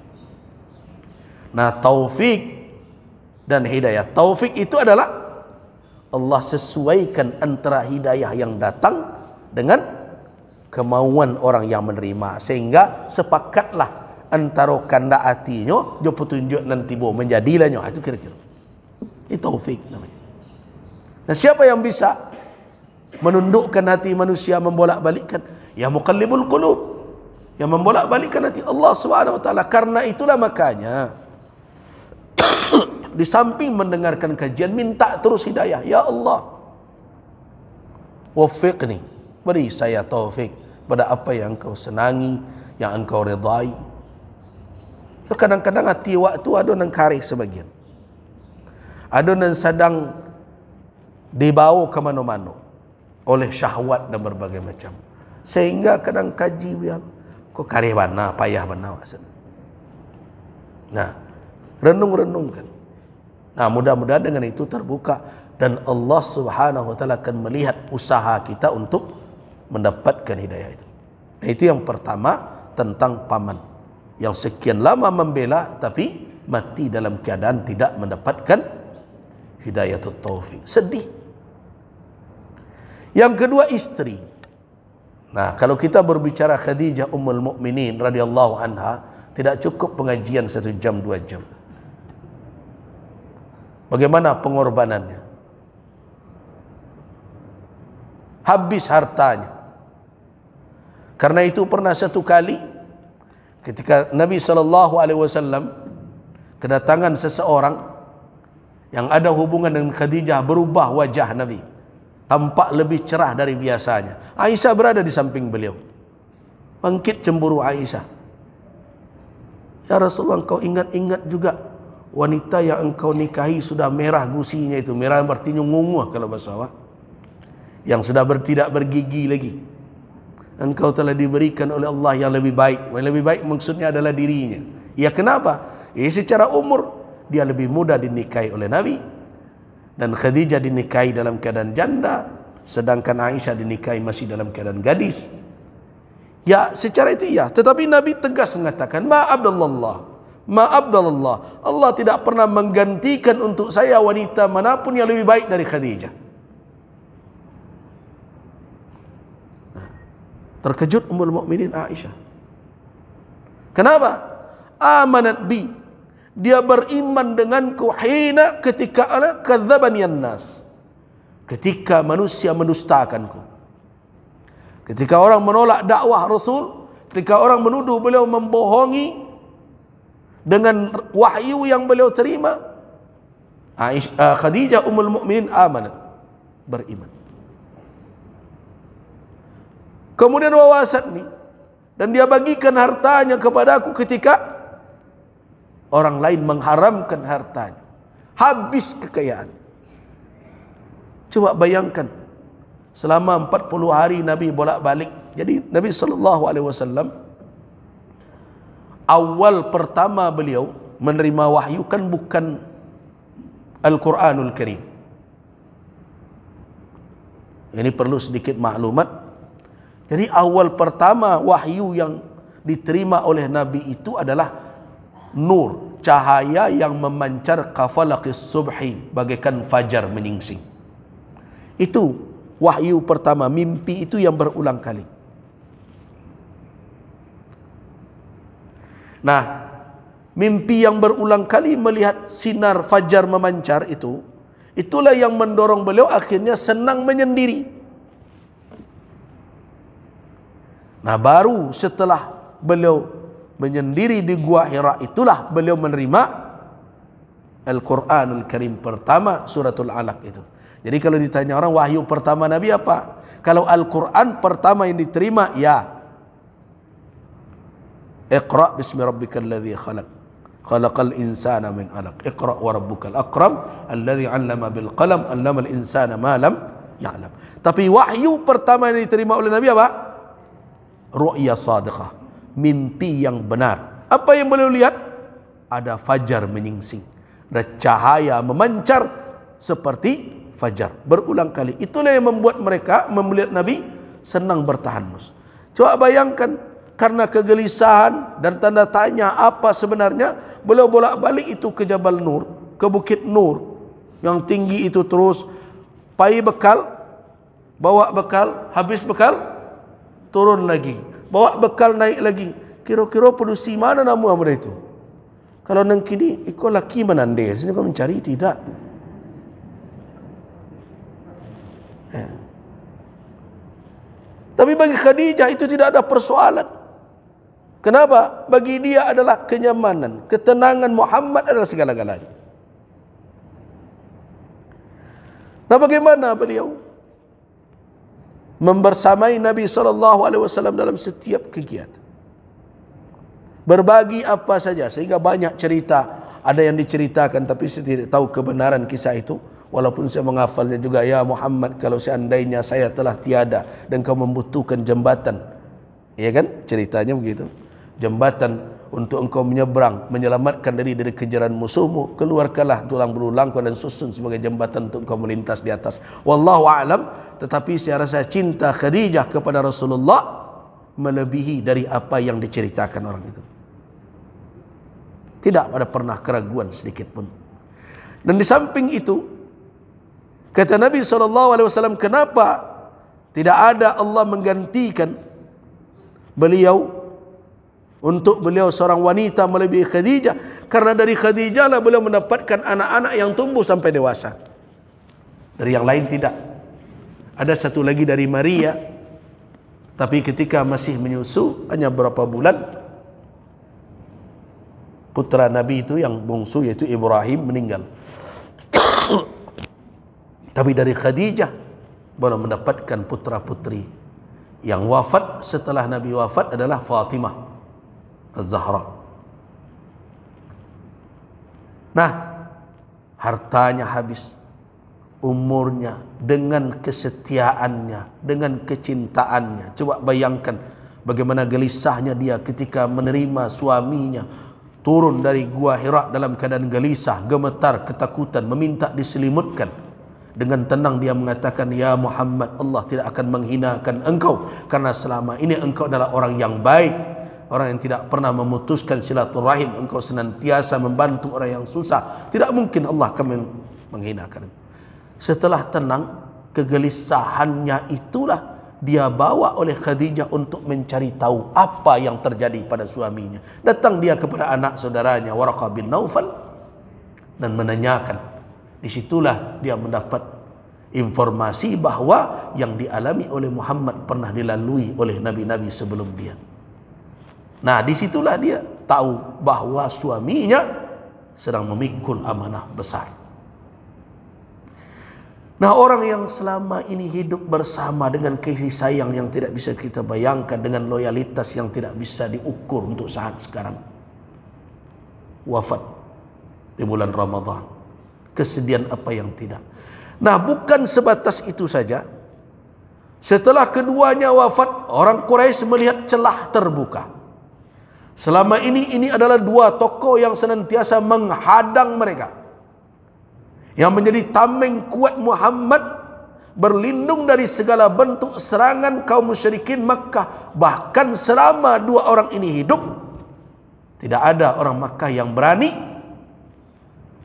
Nah, taufik dan hidayah. Taufik itu adalah Allah sesuaikan antara hidayah yang datang dengan kemauan orang yang menerima, sehingga sepakatlah antara kanda hatinya dia petunjuk nanti bo menjadilah itu kira-kira. Itu taufik namanya. Nah, siapa yang bisa menundukkan hati manusia, membolak-balikkan? Ya muqallibul qulub, yang membolak-balikkan hati Allah Subhanahu wa taala. Karena itulah makanya di samping mendengarkan kajian, minta terus hidayah. Ya Allah, waffiqni, beri saya taufik pada apa yang Engkau senangi, yang Engkau ridai. Kadang-kadang hati waktu ada yang kari sebagian, ada yang sedang dibawa ke mana-mana oleh syahwat dan berbagai macam, sehingga kadang kaji bilang kok kari mana, payah mana maksud. Nah, renung-renungkan. Nah, mudah-mudahan dengan itu terbuka dan Allah Subhanahu wa taala akan melihat usaha kita untuk mendapatkan hidayah itu. Nah, itu yang pertama tentang paman yang sekian lama membela tapi mati dalam keadaan tidak mendapatkan hidayatul taufik. Sedih. Yang kedua, istri. Nah, kalau kita berbicara Khadijah Ummul Mukminin radhiyallahu anha, tidak cukup pengajian 1 jam 2 jam. Bagaimana pengorbanannya? Habis hartanya. Karena itu pernah satu kali ketika Nabi SAW kedatangan seseorang yang ada hubungan dengan Khadijah, berubah wajah Nabi, tampak lebih cerah dari biasanya. Aisyah berada di samping beliau. Bangkit cemburu Aisyah. Ya Rasulullah, engkau ingat-ingat juga wanita yang engkau nikahi sudah merah gusinya itu. Merah artinya ngunguh kalau bahasa Jawa. Yang sudah tidak bergigi lagi. Engkau telah diberikan oleh Allah yang lebih baik. Yang lebih baik maksudnya adalah dirinya. Ya kenapa? Secara umur dia lebih muda dinikahi oleh Nabi, dan Khadijah dinikahi dalam keadaan janda, sedangkan Aisyah dinikahi masih dalam keadaan gadis. Ya, secara itu iya, tetapi Nabi tegas mengatakan, ma abdallallah, Allah tidak pernah menggantikan untuk saya wanita manapun yang lebih baik dari Khadijah. Terkejut Ummul Mukminin Aisyah. Kenapa? Amanat bi, dia beriman denganku hina ketika ana kadzdzabani nas, ketika manusia mendustakanku, ketika orang menolak dakwah Rasul, ketika orang menuduh beliau membohongi dengan wahyu yang beliau terima. Khadijah Ummul Mukminin amanat, beriman. Kemudian wawasatni, dan dia bagikan hartanya kepadaku ketika orang lain mengharamkan hartanya, habis kekayaan. Coba bayangkan, selama 40 hari Nabi bolak-balik. Jadi Nabi SAW awal pertama beliau menerima wahyu kan bukan Al-Quranul Karim. Ini perlu sedikit maklumat. Jadi awal pertama wahyu yang diterima oleh Nabi itu adalah nur, cahaya yang memancar kafalaqis subhi, bagaikan fajar menyingsing. Itu wahyu pertama, mimpi itu yang berulang kali. Nah, mimpi yang berulang kali melihat sinar fajar memancar itu, itulah yang mendorong beliau akhirnya senang menyendiri. Nah, baru setelah beliau menyendiri di Gua Hira, itulah beliau menerima Al-Quranul Karim pertama, suratul Alaq itu. Jadi kalau ditanya orang wahyu pertama Nabi apa? Kalau Al-Quran pertama yang diterima, ya, Iqra bismi rabbikal ladzi khalaq, khalaqal insana min 'alaq, Iqra wa rabbukal akram alladzi 'allama bil qalam, 'allamal insana ma lam ya'lam. Tapi wahyu pertama yang diterima oleh Nabi apa? Ru'ya sadiqah, mimpi yang benar. Apa yang beliau lihat? Ada fajar menyingsing, ada cahaya memancar seperti fajar berulang kali. Itulah yang membuat mereka melihat Nabi senang bertahanus. Coba bayangkan, karena kegelisahan dan tanda tanya apa sebenarnya, beliau bolak-balik itu ke Jabal Nur, ke Bukit Nur yang tinggi itu, terus pai bekal, bawa bekal, habis bekal turun lagi, bawa bekal naik lagi. Kira-kira produksi mana nama itu? Kalau nang kini ikut laki menande, sini kau mencari tidak. Tapi bagi Khadijah itu tidak ada persoalan. Kenapa? Bagi dia adalah kenyamanan, ketenangan Muhammad adalah segala-galanya. Nah, bagaimana beliau membersamai Nabi SAW dalam setiap kegiatan, berbagi apa saja, sehingga banyak cerita. Ada yang diceritakan tapi saya tidak tahu kebenaran kisah itu, walaupun saya menghafalnya juga. Ya Muhammad, kalau seandainya saya telah tiada dan kau membutuhkan jembatan, ya kan, ceritanya begitu, jembatan untuk engkau menyeberang, menyelamatkan diri dari kejaran musuhmu, keluarkanlah tulang belulang dan susun sebagai jembatan untuk engkau melintas di atas. Wallahu a'lam. Tetapi saya rasa cinta Khadijah kepada Rasulullah melebihi dari apa yang diceritakan orang itu. Tidak ada pernah keraguan sedikit pun. Dan di samping itu, kata Nabi SAW, kenapa tidak ada Allah menggantikan beliau, untuk beliau seorang wanita melebihi Khadijah? Karena dari Khadijah lah beliau mendapatkan anak-anak yang tumbuh sampai dewasa. Dari yang lain tidak. Ada satu lagi dari Maria, tapi ketika masih menyusu hanya berapa bulan, putra Nabi itu yang bungsu yaitu Ibrahim meninggal. Tapi dari Khadijah baru mendapatkan putra-putri. Yang wafat setelah Nabi wafat adalah Fatimah Az-Zahra. Nah, hartanya habis, umurnya, dengan kesetiaannya, dengan kecintaannya. Coba bayangkan bagaimana gelisahnya dia ketika menerima suaminya turun dari gua Hira dalam keadaan gelisah, gemetar, ketakutan, meminta diselimutkan. Dengan tenang dia mengatakan, ya Muhammad, Allah tidak akan menghinakan engkau, karena selama ini engkau adalah orang yang baik, orang yang tidak pernah memutuskan silaturahim, engkau senantiasa membantu orang yang susah, tidak mungkin Allah akan menghinakan. Setelah tenang, kegelisahannya itulah dia bawa oleh Khadijah untuk mencari tahu apa yang terjadi pada suaminya. Datang dia kepada anak saudaranya Waraqah bin Naufal dan menanyakan. Disitulah dia mendapat informasi bahwa yang dialami oleh Muhammad pernah dilalui oleh nabi-nabi sebelum dia. Nah, disitulah dia tahu bahwa suaminya sedang memikul amanah besar. Nah, orang yang selama ini hidup bersama dengan kasih sayang yang tidak bisa kita bayangkan, dengan loyalitas yang tidak bisa diukur untuk saat sekarang, wafat di bulan Ramadan. Kesedihan apa yang tidak. Nah, bukan sebatas itu saja. Setelah keduanya wafat, orang Quraisy melihat celah terbuka. Selama ini adalah dua tokoh yang senantiasa menghadang mereka, yang menjadi tameng kuat Muhammad, berlindung dari segala bentuk serangan kaum musyrikin Makkah. Bahkan selama dua orang ini hidup, tidak ada orang Makkah yang berani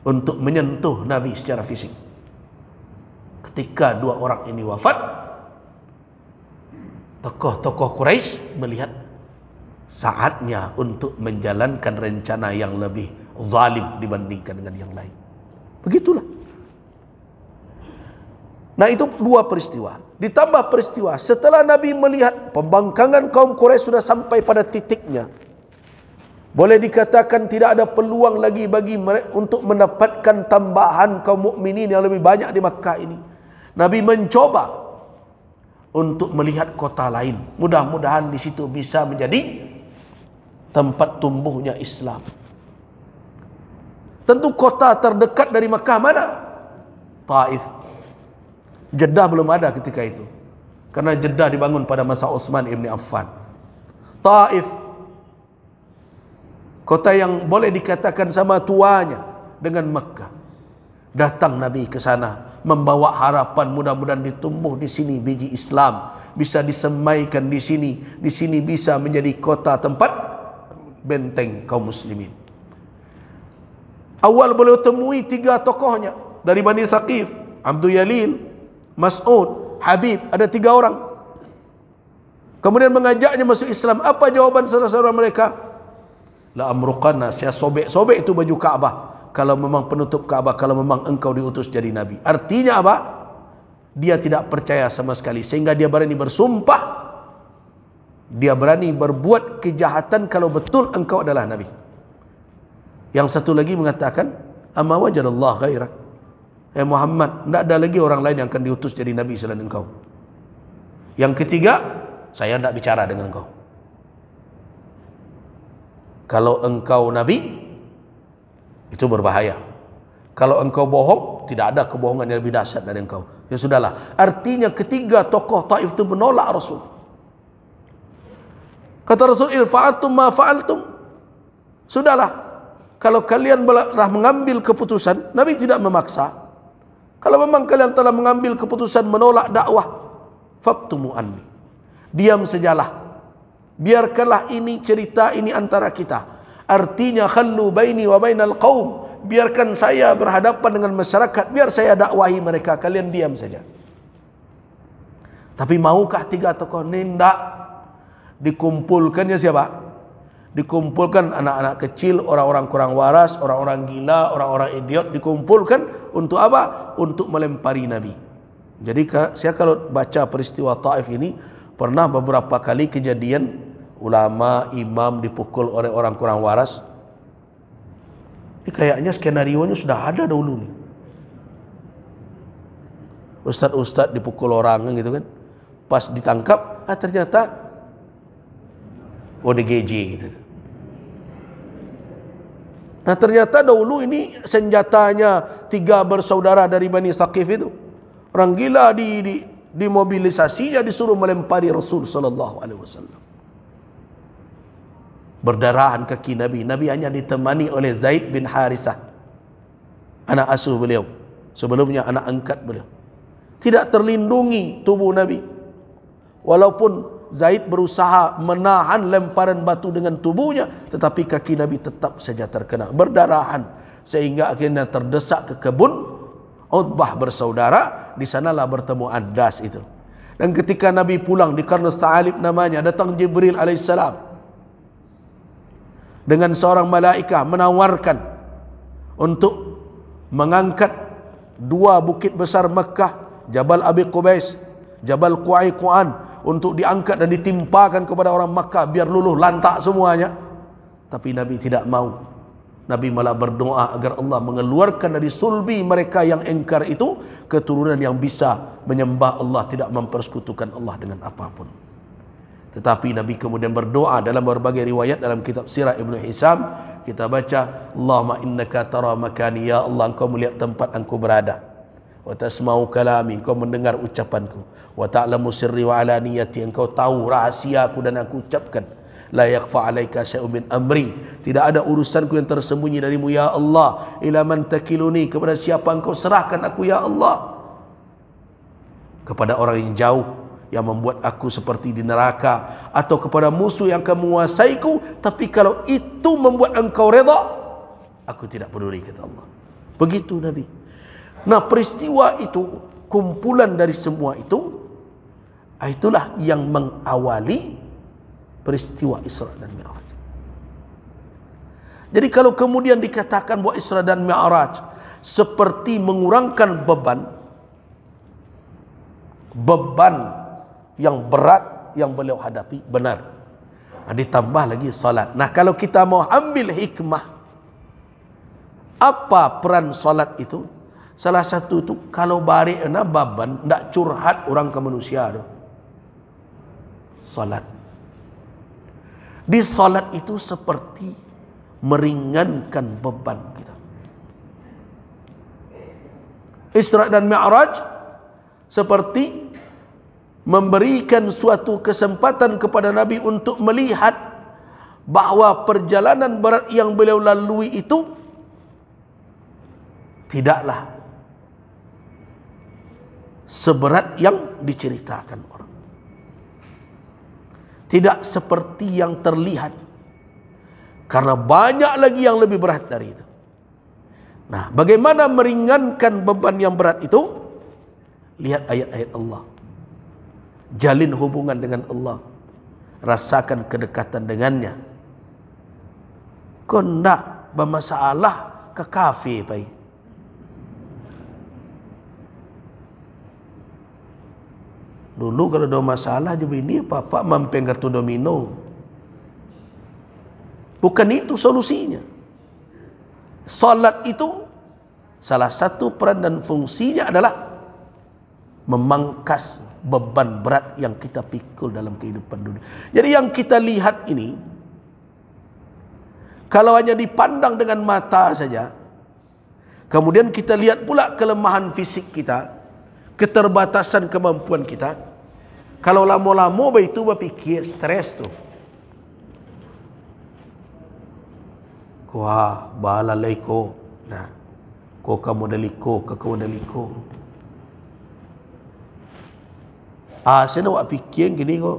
untuk menyentuh Nabi secara fisik. Ketika dua orang ini wafat, tokoh-tokoh Quraisy melihat saatnya untuk menjalankan rencana yang lebih zalim dibandingkan dengan yang lain. Begitulah. Nah, itu dua peristiwa. Ditambah peristiwa setelah Nabi melihat pembangkangan kaum Quraisy sudah sampai pada titiknya, boleh dikatakan tidak ada peluang lagi bagi mereka untuk mendapatkan tambahan kaum mukminin yang lebih banyak di Makkah ini. Nabi mencoba untuk melihat kota lain. Mudah-mudahan di situ bisa menjadi tempat tumbuhnya Islam. Tentu kota terdekat dari Makkah mana? Taif. Jeddah belum ada ketika itu, karena Jeddah dibangun pada masa Utsman ibn Affan. Taif, kota yang boleh dikatakan sama tuanya dengan Makkah. Datang Nabi ke sana membawa harapan, mudah-mudahan ditumbuh di sini biji Islam, bisa disemaikan di sini. Di sini bisa menjadi kota tempat benteng kaum muslimin. Awal beliau temui tiga tokohnya dari Bani Saqif, Abdul Yalil, Mas'ud, Habib, ada tiga orang. Kemudian mengajaknya masuk Islam. Apa jawaban saudara-saudara mereka? La amruqanna, saya sobek-sobek itu baju Ka'bah kalau memang penutup Ka'bah, kalau memang engkau diutus jadi nabi. Artinya apa? Dia tidak percaya sama sekali, sehingga dia berani bersumpah, dia berani berbuat kejahatan kalau betul engkau adalah nabi. Yang satu lagi mengatakan, amma wajadallah ghairak, Muhammad, tidak ada lagi orang lain yang akan diutus jadi nabi selain engkau. Yang ketiga, saya tidak bicara dengan engkau. Kalau engkau nabi, itu berbahaya. Kalau engkau bohong, tidak ada kebohongan yang lebih dahsyat dari engkau. Ya sudahlah. Artinya ketiga tokoh Taif itu menolak Rasul. Kata Rasul, ilfa'atum ma fa'altum. Sudahlah. Kalau kalian telah mengambil keputusan, Nabi tidak memaksa. Kalau memang kalian telah mengambil keputusan menolak dakwah, faktumu anni, diam sajalah, biarkanlah ini cerita ini antara kita. Artinya khallu baini wa bainal qaum, biarkan saya berhadapan dengan masyarakat, biar saya dakwahi mereka, kalian diam saja. Tapi maukah tiga tokoh ini? Tidak. Dikumpulkannya siapa? Dikumpulkan anak-anak kecil, orang-orang kurang waras, orang-orang gila, orang-orang idiot, dikumpulkan untuk apa? Untuk melempari Nabi. Jadi saya kalau baca peristiwa Taif ini, pernah beberapa kali kejadian ulama, imam dipukul oleh orang kurang waras. Ini kayaknya skenario-nya sudah ada dahulu nih. Ustadz-ustadz dipukul orang gitu kan. Pas ditangkap, ternyata ODGJ gitu. Nah, ternyata dahulu ini senjatanya tiga bersaudara dari Bani Saqif itu. Orang gila dimobilisasinya, disuruh melempari Rasul sallallahu alaihi wasallam. berdarahan kaki Nabi. Nabi hanya ditemani oleh Zaid bin Harisah, anak asuh beliau, sebelumnya anak angkat beliau. Tidak terlindungi tubuh Nabi. Walaupun Zaid berusaha menahan lemparan batu dengan tubuhnya, tetapi kaki Nabi tetap saja terkena, berdarahan, sehingga akhirnya terdesak ke kebun Utbah bersaudara. Di sanalah bertemu Adas itu. Dan ketika Nabi pulang di Qarnus Ta'alib namanya, datang Jibril alaihissalam dengan seorang malaikah menawarkan untuk mengangkat dua bukit besar Mekah, Jabal Abi Qubais, Jabal Qu'aiqu'an, untuk diangkat dan ditimpakan kepada orang Makkah biar luluh lantak semuanya. Tapi Nabi tidak mau. Nabi malah berdoa agar Allah mengeluarkan dari sulbi mereka yang engkar itu keturunan yang bisa menyembah Allah, tidak mempersekutukan Allah dengan apapun. Tetapi Nabi kemudian berdoa dalam berbagai riwayat dalam kitab Sirah Ibnu Hisam. Kita baca, Allahumma innaka tara makani, ya Allah engkau melihat tempat engkau berada, wa tasma'u kalami, engkau mendengar ucapanku, wa ta'lamu sirri wa alaniyati, engkau tahu rahasia aku dan aku ucapkan, la yakhfa 'alaika syai'un min amri, tidak ada urusanku yang tersembunyi darimu ya Allah, ila man takiluni, kepada siapa engkau serahkan aku ya Allah, kepada orang yang jauh yang membuat aku seperti di neraka, atau kepada musuh yang akan menguasaiku, tapi kalau itu membuat engkau redha, aku tidak peduli, kata Allah. Begitu Nabi. Nah, peristiwa itu, kumpulan dari semua itu, itulah yang mengawali peristiwa Isra dan Mi'raj. Jadi kalau kemudian dikatakan bahwa Isra dan Mi'raj seperti mengurangkan beban yang berat yang beliau hadapi, benar. Ditambah lagi salat. Nah, kalau kita mau ambil hikmah, apa peran salat itu? Salah satu itu, kalau bari ena baban, ndak curhat orang ke manusia tu. Salat. Di salat itu seperti meringankan beban kita. Isra dan Mi'raj seperti memberikan suatu kesempatan kepada Nabi untuk melihat bahawa perjalanan berat yang beliau lalui itu tidaklah seberat yang diceritakan orang. Tidak seperti yang terlihat. Karena banyak lagi yang lebih berat dari itu. Nah, bagaimana meringankan beban yang berat itu? Lihat ayat-ayat Allah. Jalin hubungan dengan Allah. Rasakan kedekatan dengannya. Kau nak bermasalah ke kafe pai. Dulu kalau ada masalah je bini, papa mampir kartu domino. Bukan itu solusinya. Salat itu salah satu peran dan fungsinya adalah memangkas beban berat yang kita pikul dalam kehidupan dunia. Jadi yang kita lihat ini, kalau hanya dipandang dengan mata saja, kemudian kita lihat pula kelemahan fisik kita, keterbatasan kemampuan kita, kalau lama-lama itu berpikir stres tu. Wah, balalai ko. Nah, ko kamu daliko, kamu daliko. Saya nak fikir gini ko,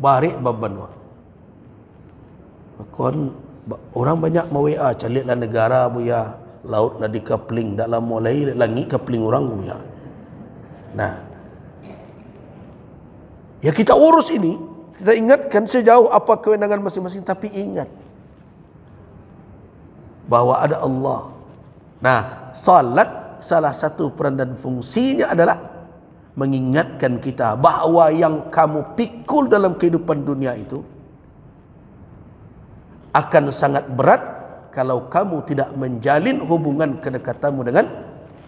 barik beban ko. Kon orang banyak mau WA, caliklah negara buya, laut nak dikapling, dak lama lagi langit kapling orang buya. Nah, ya kita urus ini, kita ingatkan sejauh apa kewenangan masing-masing, tapi ingat bahwa ada Allah. Nah, salat salah satu peran dan fungsinya adalah mengingatkan kita bahawa yang kamu pikul dalam kehidupan dunia itu akan sangat berat kalau kamu tidak menjalin hubungan kedekatanmu dengan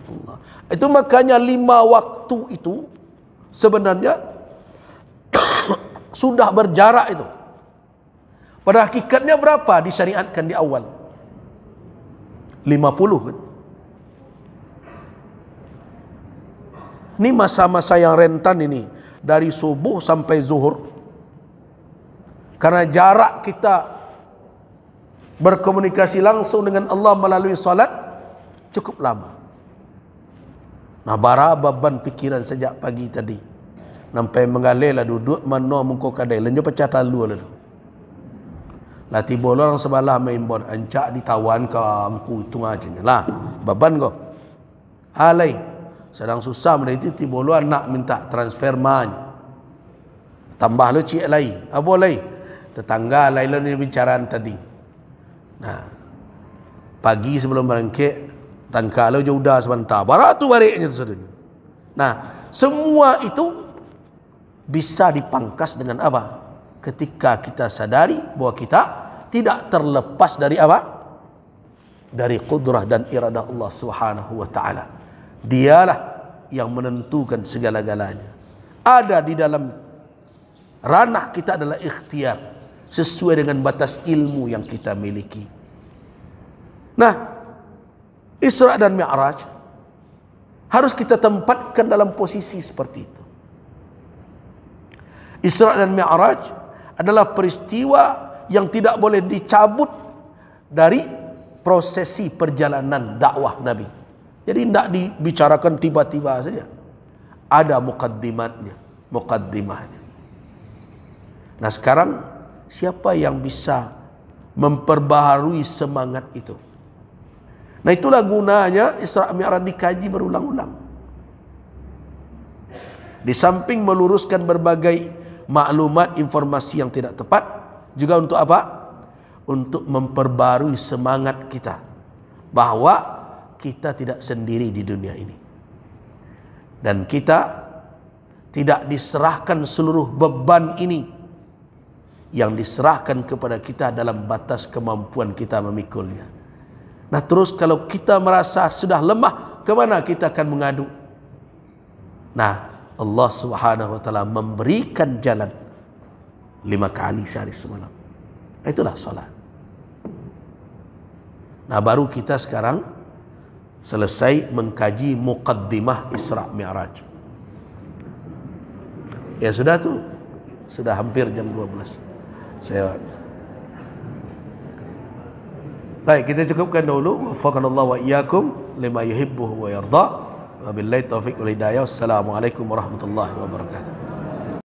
Allah. Itu makanya 5 waktu itu sebenarnya sudah berjarak itu. Pada hakikatnya berapa disyariatkan di awal? 50 kan? Ini masa-masa yang rentan ini, dari subuh sampai zuhur. Karena jarak kita berkomunikasi langsung dengan Allah melalui solat cukup lama. Nah, bara beban pikiran sejak pagi tadi sampai mengalir lah duduk mana muka kadai lenjo pecah talu lah. Lah tiba orang sebelah main bon ancak ditawan ke amku itu aja lah beban kau. Alai sedang susah mereka itu tiba nak minta transfer man. Tambah lu cik lai. Apa lai? Tetangga lai ni bicaraan tadi. Nah, pagi sebelum berangkat tangka lu jauh dah sebentar. Barat tu baliknya tu saudara. Nah, semua itu bisa dipangkas dengan apa? Ketika kita sadari bahwa kita tidak terlepas dari apa? Dari qudrah dan iradah Allah Subhanahu wa taala. Dialah yang menentukan segala-galanya. Ada di dalam ranah kita adalah ikhtiar sesuai dengan batas ilmu yang kita miliki. Nah, Isra dan Mi'raj harus kita tempatkan dalam posisi seperti itu. Isra dan Mi'raj adalah peristiwa yang tidak boleh dicabut dari prosesi perjalanan dakwah Nabi. Jadi tidak dibicarakan tiba-tiba saja. Ada muqaddimahnya. Nah, sekarang siapa yang bisa memperbaharui semangat itu? Nah, itulah gunanya Isra Mi'raj dikaji berulang-ulang. Di samping meluruskan berbagai maklumat, informasi yang tidak tepat, juga untuk apa? Untuk memperbarui semangat kita bahwa kita tidak sendiri di dunia ini. Dan kita tidak diserahkan seluruh beban ini. Yang diserahkan kepada kita dalam batas kemampuan kita memikulnya. Nah, terus kalau kita merasa sudah lemah, ke mana kita akan mengadu? Nah, Allah Subhanahu wa taala memberikan jalan 5 kali sehari semalam. Itulah salat. Nah, baru kita sekarang selesai mengkaji muqaddimah Isra Mi'raj. Ya sudah tuh. Sudah hampir jam 12. Baik, kita cukupkan dulu. Wafaqanallahu wa iyyakum lima yuhibbuhu wa yarda. Wabillahi taufiq wal hidayah. Wassalamualaikum warahmatullahi wabarakatuh.